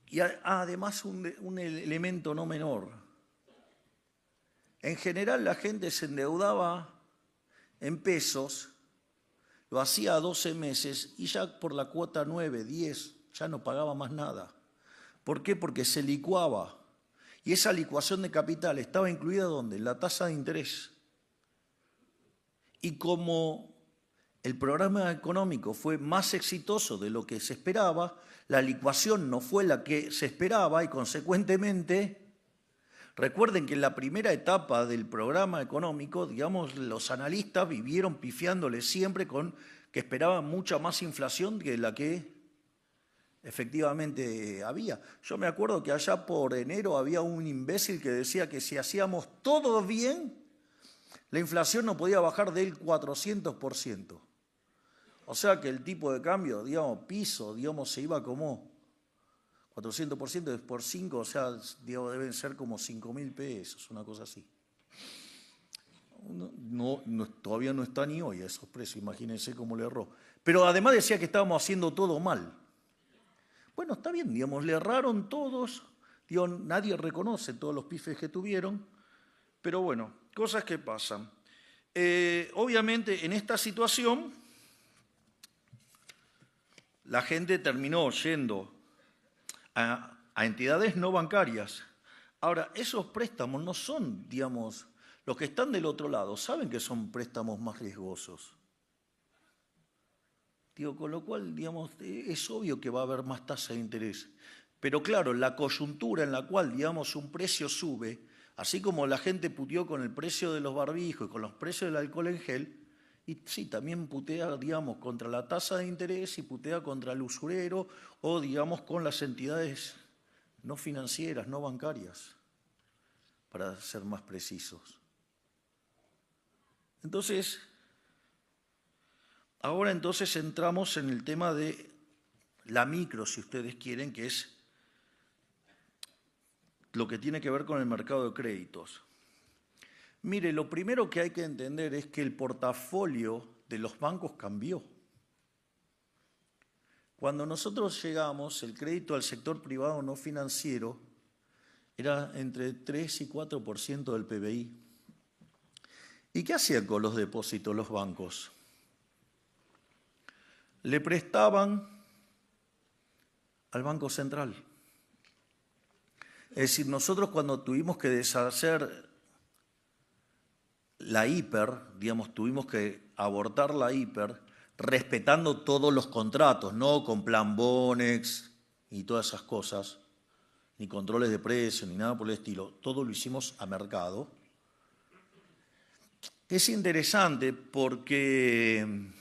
y además un elemento no menor. En general la gente se endeudaba en pesos, lo hacía a 12 meses y ya por la cuota 9, 10, ya no pagaba más nada. ¿Por qué? Porque se licuaba. Y esa licuación de capital estaba incluida ¿dónde? En la tasa de interés. Y como el programa económico fue más exitoso de lo que se esperaba, la licuación no fue la que se esperaba y consecuentemente, recuerden que en la primera etapa del programa económico, los analistas vivieron pifiándole siempre con que esperaban mucha más inflación que la que efectivamente había. Yo me acuerdo que allá por enero había un imbécil que decía que si hacíamos todo bien, la inflación no podía bajar del 400%. O sea que el tipo de cambio, piso, se iba como 400% por 5, o sea, deben ser como 5.000 pesos, una cosa así. Todavía no está ni hoy a esos precios, imagínense cómo le erró. Pero además decía que estábamos haciendo todo mal. Bueno, está bien, le erraron todos, nadie reconoce todos los pifes que tuvieron, pero bueno, cosas que pasan. Obviamente, en esta situación, la gente terminó yendo a entidades no bancarias. Ahora, esos préstamos no son, los que están del otro lado saben que son préstamos más riesgosos. Con lo cual, es obvio que va a haber más tasa de interés. Pero claro, la coyuntura en la cual, un precio sube, así como la gente puteó con el precio de los barbijos y con los precios del alcohol en gel, y sí, también putea, contra la tasa de interés y putea contra el usurero o, con las entidades no financieras, no bancarias, para ser más precisos. Entonces, ahora entramos en el tema de la micro, si ustedes quieren, que es lo que tiene que ver con el mercado de créditos. Mire, lo primero que hay que entender es que el portafolio de los bancos cambió. Cuando nosotros llegamos, el crédito al sector privado no financiero era entre 3 y 4% del PBI. ¿Y qué hacían con los depósitos los bancos? Le prestaban al Banco Central. Es decir, nosotros cuando tuvimos que deshacer la hiper, tuvimos que abortar la hiper, respetando todos los contratos, no con plan Bonex y todas esas cosas, ni controles de precios, ni nada por el estilo, todo lo hicimos a mercado. Es interesante porque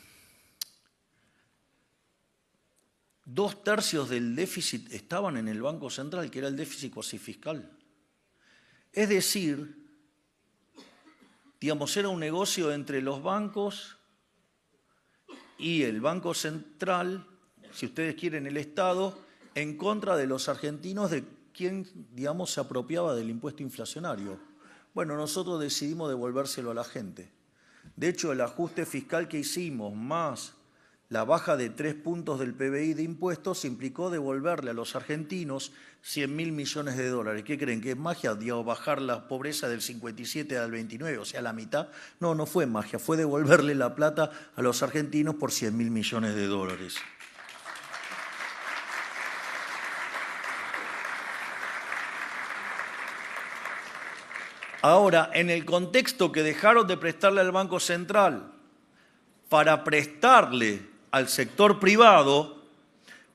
2/3 del déficit estaban en el Banco Central, que era el déficit cuasi fiscal. Es decir, era un negocio entre los bancos y el Banco Central, si ustedes quieren el Estado, en contra de los argentinos de quien, se apropiaba del impuesto inflacionario. Bueno, nosotros decidimos devolvérselo a la gente. De hecho, el ajuste fiscal que hicimos, más la baja de 3 puntos del PBI de impuestos, implicó devolverle a los argentinos 100.000 millones de dólares. ¿Qué creen? ¿Que es magia? Bajar la pobreza del 57 al 29, o sea, la mitad. No, no fue magia, fue devolverle la plata a los argentinos por 100.000 millones de dólares. Ahora, en el contexto que dejaron de prestarle al Banco Central para prestarle al sector privado,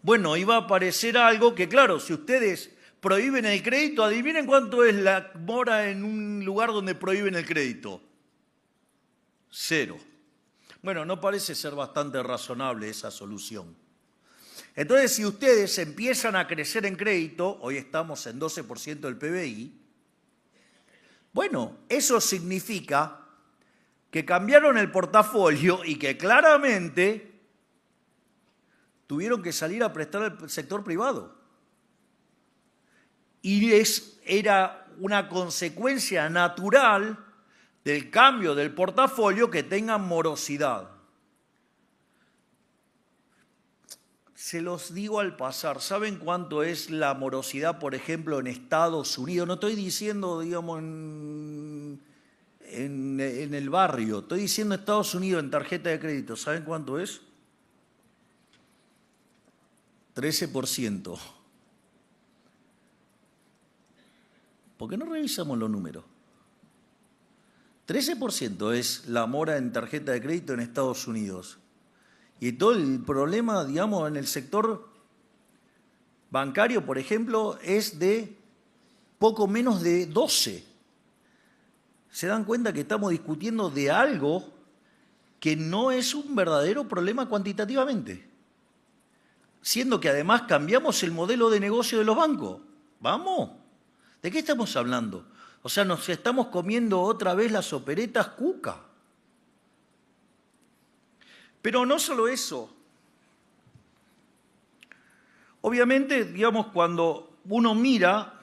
bueno, iba a aparecer algo que, claro, si ustedes prohíben el crédito. Adivinen cuánto es la mora en un lugar donde prohíben el crédito. 0. Bueno, no parece ser bastante razonable esa solución. Entonces, si ustedes empiezan a crecer en crédito, hoy estamos en 12% del PBI, bueno, eso significa que cambiaron el portafolio y que claramente tuvieron que salir a prestar al sector privado. Y era una consecuencia natural del cambio del portafolio que tengan morosidad. Se los digo al pasar. ¿Saben cuánto es la morosidad, por ejemplo, en Estados Unidos? No estoy diciendo, digamos, en el barrio. Estoy diciendo Estados Unidos en tarjeta de crédito. ¿Saben cuánto es? 13%. ¿Por qué no revisamos los números? 13% es la mora en tarjeta de crédito en Estados Unidos. Y todo el problema, digamos, en el sector bancario, por ejemplo, es de poco menos de 12. Se dan cuenta que estamos discutiendo de algo que no es un verdadero problema cuantitativamente. Siendo que además cambiamos el modelo de negocio de los bancos. ¿Vamos? ¿De qué estamos hablando? O sea, nos estamos comiendo otra vez las operetas cuca. Pero no solo eso. Obviamente, digamos, cuando uno mira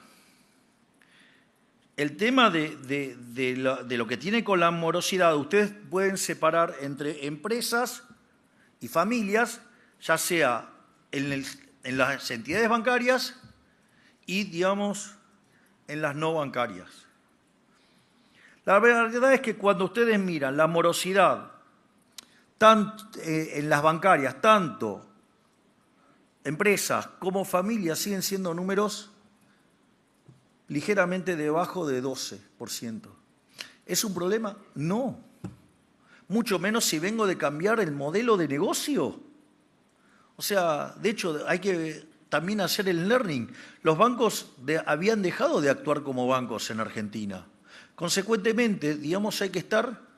el tema de lo que tiene con la morosidad, ustedes pueden separar entre empresas y familias, ya sea en las entidades bancarias y, digamos, en las no bancarias. La verdad es que cuando ustedes miran la morosidad en las bancarias, tanto empresas como familias siguen siendo números ligeramente debajo de 12%. ¿Es un problema? No. Mucho menos si vengo de cambiar el modelo de negocio. O sea, de hecho, hay que también hacer el learning. Los bancos habían dejado de actuar como bancos en Argentina. Consecuentemente, digamos, hay que estar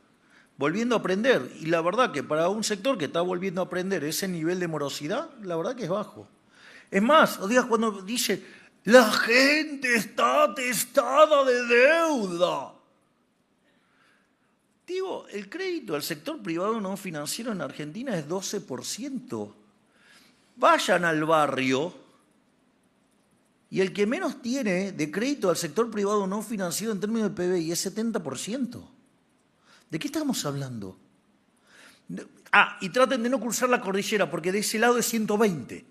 volviendo a aprender. Y la verdad que para un sector que está volviendo a aprender ese nivel de morosidad, la verdad que es bajo. Es más, cuando dice, la gente está atestada de deuda. Digo, el crédito al sector privado no financiero en Argentina es 12%. Vayan al barrio y el que menos tiene de crédito al sector privado no financiero en términos de PBI es 70%. ¿De qué estamos hablando? Y traten de no cruzar la cordillera porque de ese lado es 120.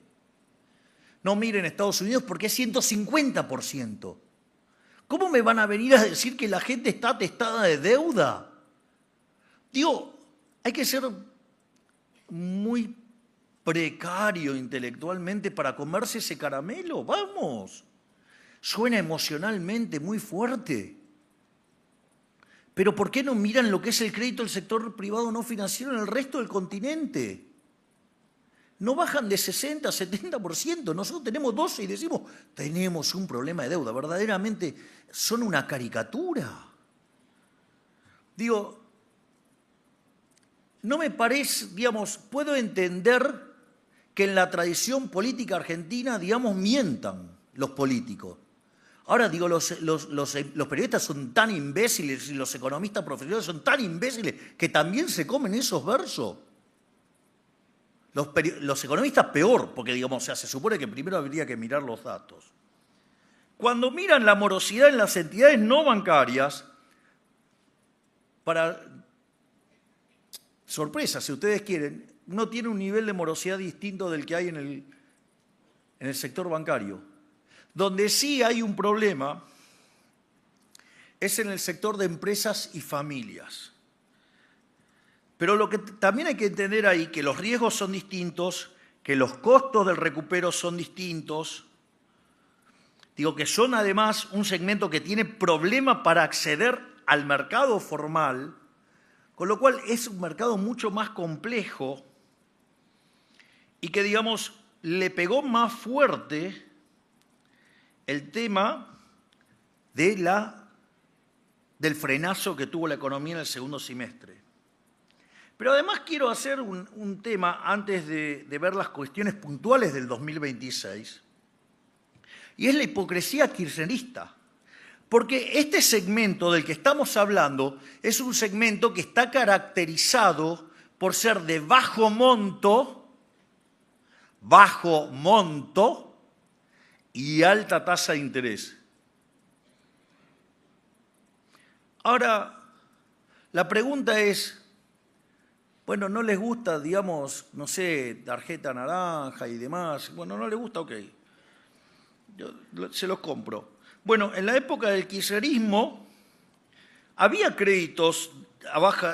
No miren Estados Unidos porque es 150%. ¿Cómo me van a venir a decir que la gente está atestada de deuda? Digo, hay que ser muy precario intelectualmente para comerse ese caramelo. Vamos. Suena emocionalmente muy fuerte. Pero ¿por qué no miran lo que es el crédito del sector privado no financiero en el resto del continente? No bajan de 60% a 70%. Nosotros tenemos 12% y decimos, tenemos un problema de deuda. Verdaderamente son una caricatura. Digo, no me parece, digamos, puedo entender que en la tradición política argentina, digamos, mientan los políticos. Ahora, digo, los periodistas son tan imbéciles y los economistas profesionales son tan imbéciles que también se comen esos versos. Los economistas peor, porque, digamos, o sea, se supone que primero habría que mirar los datos. Cuando miran la morosidad en las entidades no bancarias, para sorpresa, si ustedes quieren, no tiene un nivel de morosidad distinto del que hay en el sector bancario. Donde sí hay un problema es en el sector de empresas y familias. Pero lo que también hay que entender ahí, que los riesgos son distintos, que los costos del recupero son distintos. Digo que son además un segmento que tiene problema para acceder al mercado formal, con lo cual es un mercado mucho más complejo y que, digamos, le pegó más fuerte el tema del frenazo que tuvo la economía en el segundo semestre. Pero además quiero hacer un tema antes de ver las cuestiones puntuales del 2026, y es la hipocresía kirchnerista. Porque este segmento del que estamos hablando es un segmento que está caracterizado por ser de bajo monto y alta tasa de interés. Ahora, la pregunta es, bueno, no les gusta, digamos, no sé, tarjeta naranja y demás. Bueno, no les gusta, ok. Yo se los compro. Bueno, en la época del kirchnerismo había créditos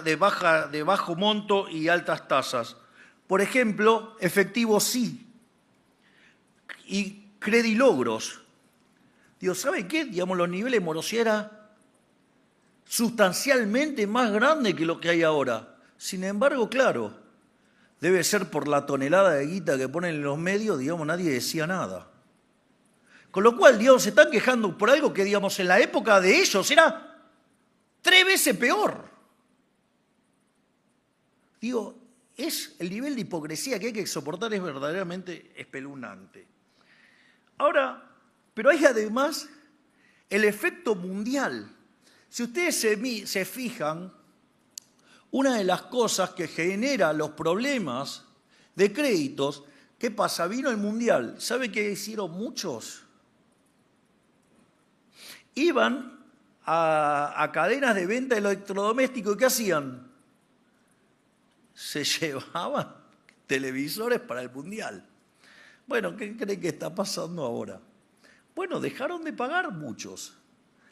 de bajo monto y altas tasas. Por ejemplo, efectivo sí y credilogros. Digo, ¿saben qué? Digamos, los niveles de morosidad eran sustancialmente más grandes que lo que hay ahora. Sin embargo, claro, debe ser por la tonelada de guita que ponen en los medios, digamos, nadie decía nada. Con lo cual, digamos, se están quejando por algo que, digamos, en la época de ellos era 3 veces peor. Digo, el nivel de hipocresía que hay que soportar es verdaderamente espeluznante. Ahora, pero hay además el efecto mundial. Si ustedes se fijan, una de las cosas que genera los problemas de créditos, ¿qué pasa? Vino el mundial. ¿Sabe qué hicieron muchos? Iban a cadenas de venta de electrodomésticos y ¿qué hacían? Se llevaban televisores para el mundial. Bueno, ¿qué creen que está pasando ahora? Bueno, dejaron de pagar muchos.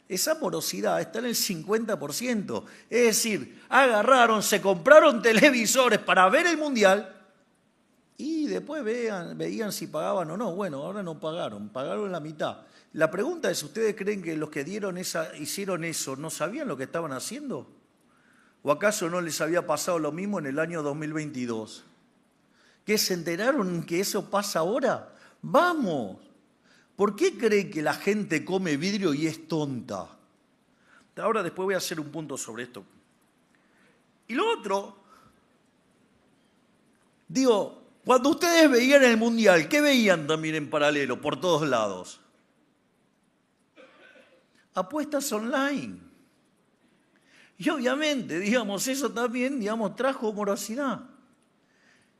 Esa morosidad está en el 50%. Es decir, agarraron, se compraron televisores para ver el mundial y después veían si pagaban o no. Bueno, ahora no pagaron la mitad. La pregunta es, ¿ustedes creen que los que hicieron eso no sabían lo que estaban haciendo? ¿O acaso no les había pasado lo mismo en el año 2022? ¿Que se enteraron que eso pasa ahora? ¡Vamos! ¿Por qué creen que la gente come vidrio y es tonta? Ahora después voy a hacer un punto sobre esto. Y lo otro, digo, cuando ustedes veían el mundial, ¿qué veían también en paralelo por todos lados? Apuestas online. Y obviamente, digamos, eso también, digamos, trajo morosidad.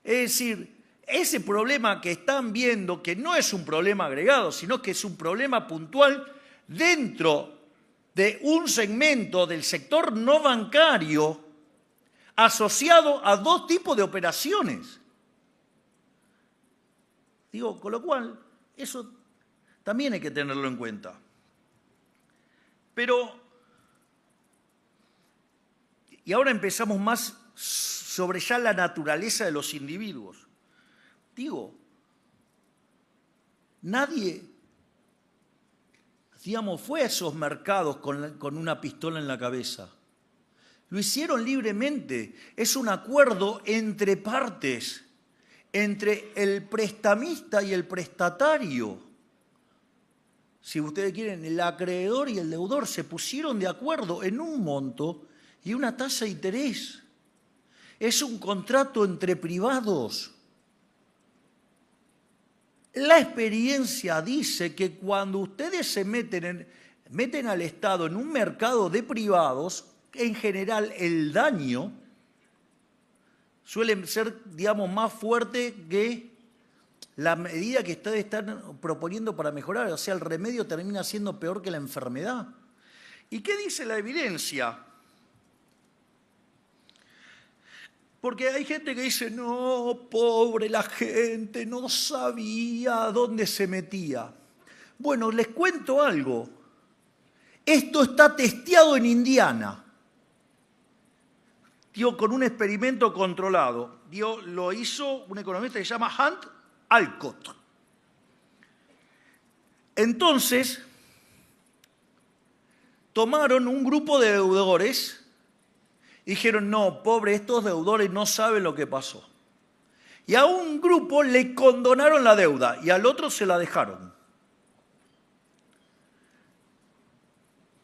Es decir, ese problema que están viendo, que no es un problema agregado, sino que es un problema puntual dentro de un segmento del sector no bancario asociado a 2 tipos de operaciones. Digo, con lo cual, eso también hay que tenerlo en cuenta. Pero, y ahora empezamos más sobre ya la naturaleza de los individuos. Digo, nadie, digamos, fue a esos mercados con una pistola en la cabeza. Lo hicieron libremente. Es un acuerdo entre partes, entre el prestamista y el prestatario. Si ustedes quieren, el acreedor y el deudor se pusieron de acuerdo en un monto y una tasa de interés. Es un contrato entre privados. La experiencia dice que cuando ustedes se meten al Estado en un mercado de privados, en general el daño suele ser, digamos, más fuerte que la medida que ustedes están proponiendo para mejorar. O sea, el remedio termina siendo peor que la enfermedad. ¿Y qué dice la evidencia? Porque hay gente que dice, no, pobre la gente, no sabía dónde se metía. Bueno, les cuento algo. Esto está testeado en Indiana. Con un experimento controlado. Lo hizo un economista que se llama Hunt Alcott. Entonces, tomaron un grupo de deudores y dijeron, no, pobre, estos deudores no saben lo que pasó. Y a un grupo le condonaron la deuda y al otro se la dejaron.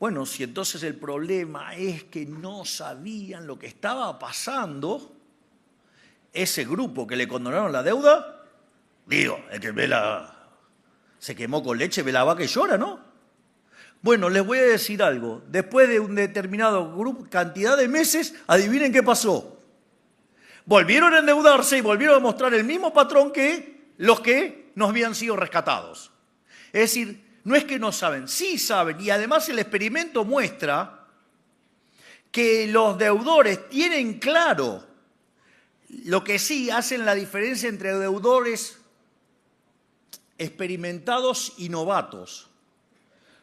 Bueno, si entonces el problema es que no sabían lo que estaba pasando, ese grupo que le condonaron la deuda, digo, el que se quemó con leche, ve la vaca y llora, ¿no? Bueno, les voy a decir algo. Después de un determinado cantidad de meses, adivinen qué pasó. Volvieron a endeudarse y volvieron a mostrar el mismo patrón que los que nos habían sido rescatados. Es decir, no es que no saben, sí saben. Y además el experimento muestra que los deudores tienen claro lo que sí hacen la diferencia entre deudores experimentados y novatos.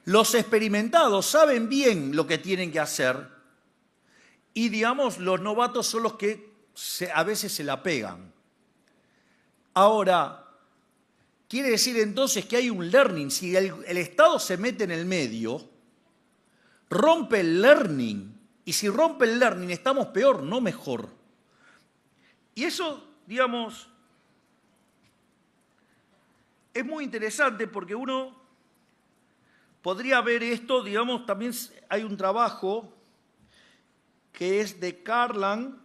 Los experimentados saben bien lo que tienen que hacer y, digamos, los novatos son los que a veces se la pegan. Ahora, quiere decir entonces que hay un learning. Si el Estado se mete en el medio, rompe el learning. Y si rompe el learning, estamos peor, no mejor. Y eso, digamos, es muy interesante porque uno podría ver esto, digamos, también hay un trabajo que es de Carlan,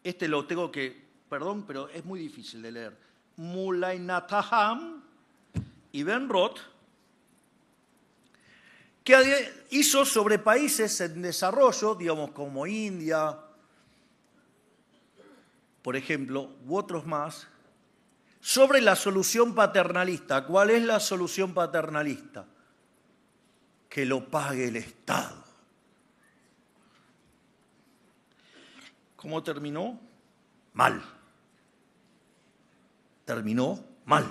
este lo tengo que, perdón, pero es muy difícil de leer, Mullainathan y Ben Roth, que hizo sobre países en desarrollo, digamos, como India, por ejemplo, u otros más, sobre la solución paternalista. ¿Cuál es la solución paternalista? Que lo pague el Estado. ¿Cómo terminó? Mal. Terminó mal.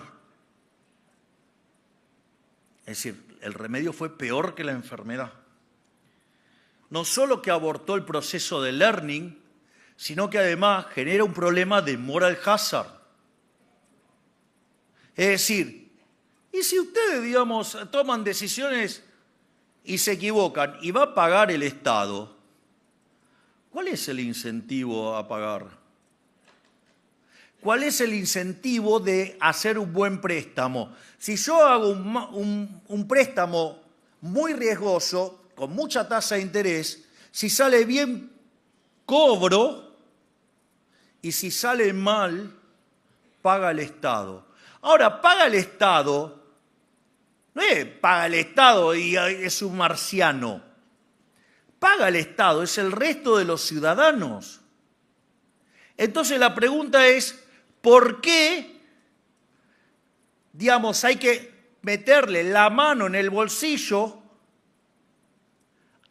Es decir, el remedio fue peor que la enfermedad. No solo que abortó el proceso de learning, sino que además genera un problema de moral hazard. Es decir, y si ustedes, digamos, toman decisiones y se equivocan y va a pagar el Estado, ¿cuál es el incentivo a pagar? ¿Cuál es el incentivo de hacer un buen préstamo? Si yo hago un préstamo muy riesgoso, con mucha tasa de interés, si sale bien, cobro, y si sale mal, paga el Estado. Ahora, paga el Estado, no es paga el Estado y es un marciano. Paga el Estado, es el resto de los ciudadanos. Entonces la pregunta es, ¿por qué, digamos, hay que meterle la mano en el bolsillo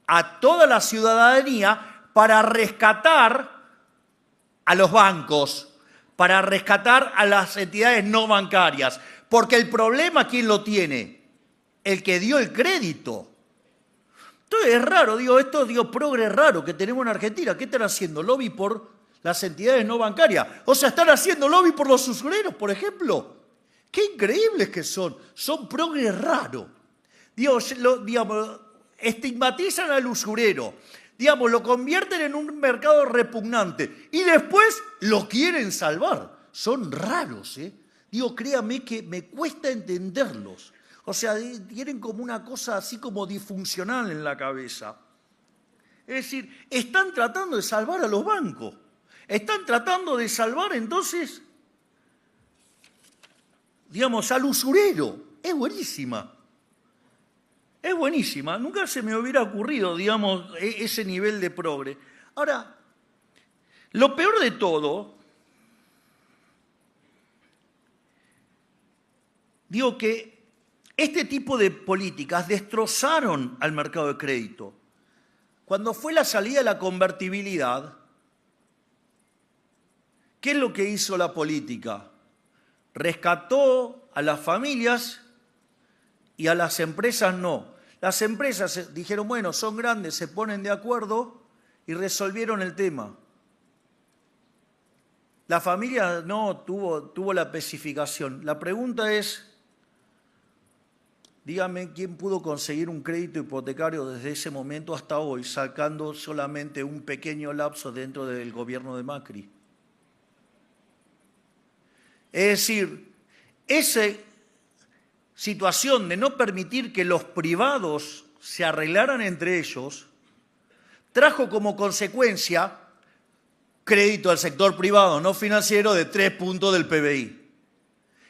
a toda la ciudadanía para rescatar a los bancos, para rescatar a las entidades no bancarias? Porque el problema, ¿quién lo tiene? El que dio el crédito. Entonces es raro, esto progre raro que tenemos en Argentina. ¿Qué están haciendo? Lobby por las entidades no bancarias. O sea, están haciendo lobby por los usureros, por ejemplo. Qué increíbles que son. Son progre raro. Digamos, estigmatizan al usurero. Digamos, lo convierten en un mercado repugnante. Y después lo quieren salvar. Son raros, ¿eh? Créame que me cuesta entenderlos. O sea, tienen como una cosa así como disfuncional en la cabeza. Es decir, están tratando de salvar a los bancos. Están tratando de salvar entonces, digamos, al usurero. Es buenísima. Es buenísima. Nunca se me hubiera ocurrido, digamos, ese nivel de progre. Ahora, lo peor de todo, que este tipo de políticas destrozaron al mercado de crédito. Cuando fue la salida de la convertibilidad, ¿qué es lo que hizo la política? Rescató a las familias y a las empresas no. Las empresas dijeron, bueno, son grandes, se ponen de acuerdo y resolvieron el tema. La familia no tuvo la especificación. La pregunta es, dígame quién pudo conseguir un crédito hipotecario desde ese momento hasta hoy, sacando solamente un pequeño lapso dentro del gobierno de Macri. Es decir, esa situación de no permitir que los privados se arreglaran entre ellos, trajo como consecuencia crédito al sector privado no financiero de 3 puntos del PBI.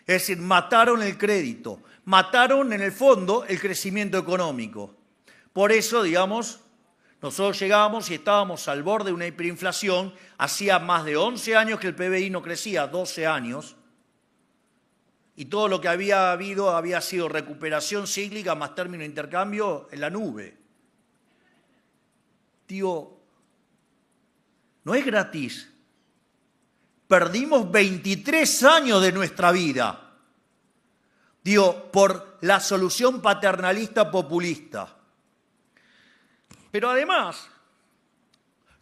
Es decir, mataron el crédito, mataron en el fondo el crecimiento económico. Por eso, digamos, nosotros llegamos y estábamos al borde de una hiperinflación, hacía más de 11 años que el PBI no crecía, 12 años, y todo lo que había habido había sido recuperación cíclica más término de intercambio en la nube. Digo, no es gratis. Perdimos 23 años de nuestra vida, digo, por la solución paternalista populista. Pero además,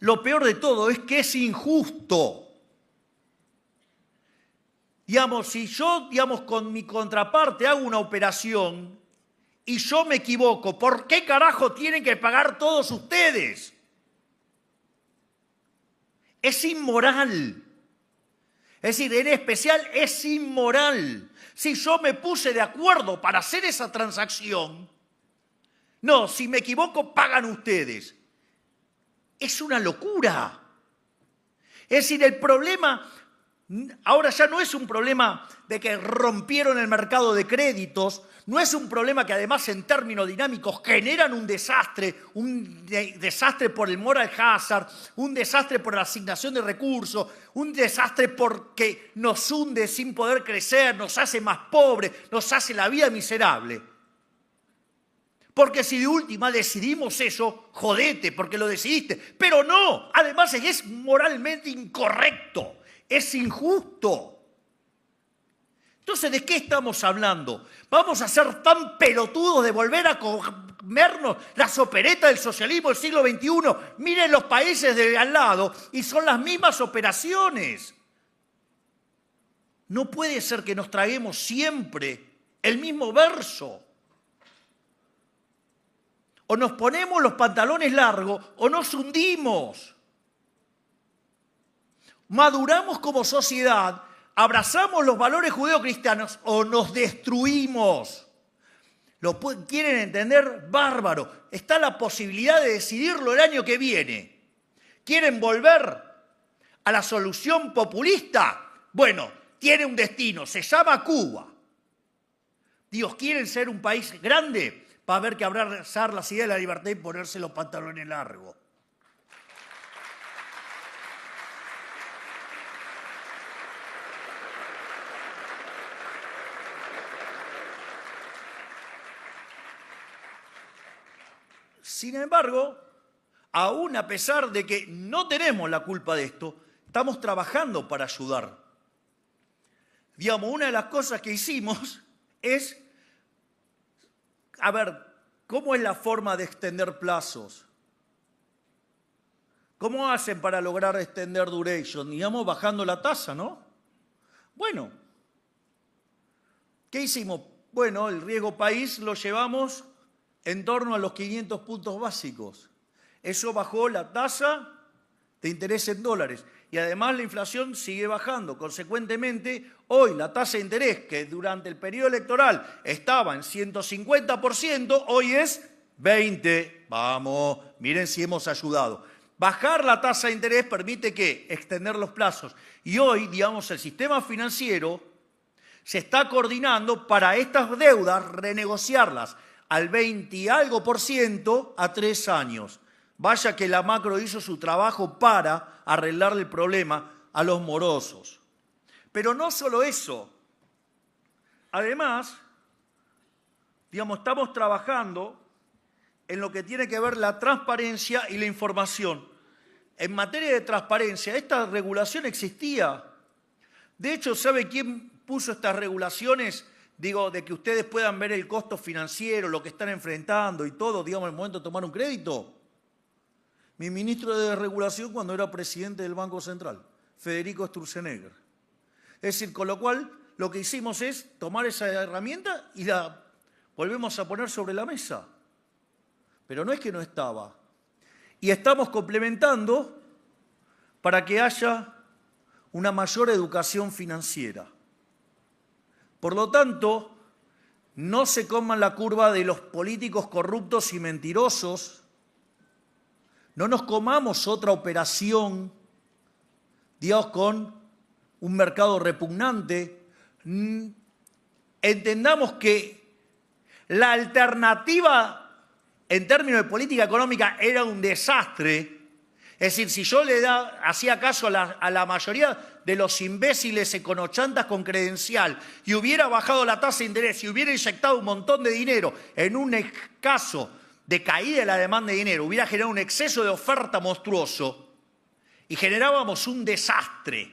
lo peor de todo es que es injusto. Digamos, si yo, con mi contraparte hago una operación y yo me equivoco, ¿por qué carajo tienen que pagar todos ustedes? Es inmoral. Es decir, en especial es inmoral. Si yo me puse de acuerdo para hacer esa transacción, no, si me equivoco, pagan ustedes. Es una locura. Es decir, el problema ahora ya no es un problema de que rompieron el mercado de créditos, no es un problema que además en términos dinámicos generan un desastre por el moral hazard, un desastre por la asignación de recursos, un desastre porque nos hunde sin poder crecer, nos hace más pobres, nos hace la vida miserable. Porque si de última decidimos eso, jodete, porque lo decidiste. Pero no, además es moralmente incorrecto, es injusto. Entonces, ¿de qué estamos hablando? ¿Vamos a ser tan pelotudos de volver a comernos las operetas del socialismo del siglo XXI? Miren los países de al lado y son las mismas operaciones. No puede ser que nos traguemos siempre el mismo verso. O nos ponemos los pantalones largos o nos hundimos. Maduramos como sociedad, abrazamos los valores judeocristianos o nos destruimos. ¿Lo quieren entender? Bárbaro. Está la posibilidad de decidirlo el año que viene. ¿Quieren volver a la solución populista? Bueno, tiene un destino, se llama Cuba. Dios, ¿quieren ser un país grande? Va a haber que abrazar las ideas de la libertad y ponerse los pantalones largos. Sin embargo, aún a pesar de que no tenemos la culpa de esto, estamos trabajando para ayudar. Digamos, una de las cosas que hicimos es, a ver, ¿cómo es la forma de extender plazos? ¿Cómo hacen para lograr extender duration? Digamos, bajando la tasa, ¿no? Bueno, ¿qué hicimos? Bueno, el riesgo país lo llevamos en torno a los 500 puntos básicos. Eso bajó la tasa de interés en dólares. Y además la inflación sigue bajando. Consecuentemente, hoy la tasa de interés, que durante el periodo electoral estaba en 150%, hoy es 20%. Vamos, miren si hemos ayudado. Bajar la tasa de interés permite que extender los plazos. Y hoy, digamos, el sistema financiero se está coordinando para estas deudas renegociarlas al 20 y algo % a 3 años. Vaya que la macro hizo su trabajo para arreglarle el problema a los morosos. Pero no solo eso. Además, digamos, estamos trabajando en lo que tiene que ver la transparencia y la información. En materia de transparencia, esta regulación existía. De hecho, ¿sabe quién puso estas regulaciones? Digo, de que ustedes puedan ver el costo financiero, lo que están enfrentando y todo, digamos, en el momento de tomar un crédito. Mi ministro de Regulación cuando era presidente del Banco Central, Federico Sturzenegger. Es decir, con lo cual, lo que hicimos es tomar esa herramienta y la volvemos a poner sobre la mesa. Pero no es que no estaba. Y estamos complementando para que haya una mayor educación financiera. Por lo tanto, no se coman la curva de los políticos corruptos y mentirosos, no nos comamos otra operación, digamos, con un mercado repugnante. Entendamos que la alternativa en términos de política económica era un desastre. Es decir, si yo hacía caso a la mayoría de los imbéciles econochantas con credencial y hubiera bajado la tasa de interés y hubiera inyectado un montón de dinero en un caso de caída de la demanda de dinero, hubiera generado un exceso de oferta monstruoso y generábamos un desastre.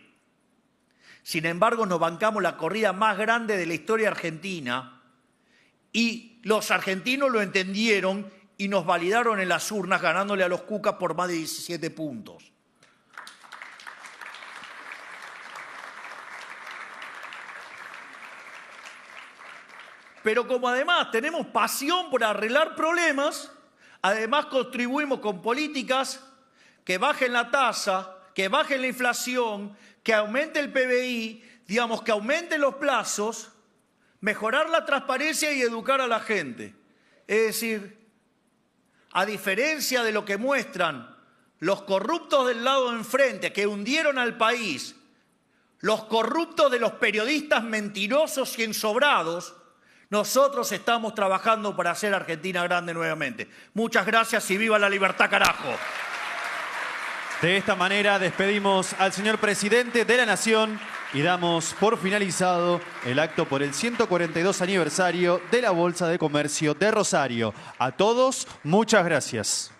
Sin embargo, nos bancamos la corrida más grande de la historia argentina y los argentinos lo entendieron y nos validaron en las urnas ganándole a los cucas por más de 17 puntos. Pero como además tenemos pasión por arreglar problemas, además contribuimos con políticas que bajen la tasa, que bajen la inflación, que aumente el PBI, digamos, que aumenten los plazos, mejorar la transparencia y educar a la gente. Es decir, a diferencia de lo que muestran los corruptos del lado de enfrente que hundieron al país, los corruptos de los periodistas mentirosos y ensobrados, nosotros estamos trabajando para hacer Argentina grande nuevamente. Muchas gracias y viva la libertad, carajo. De esta manera despedimos al señor presidente de la Nación y damos por finalizado el acto por el 142 aniversario de la Bolsa de Comercio de Rosario. A todos, muchas gracias.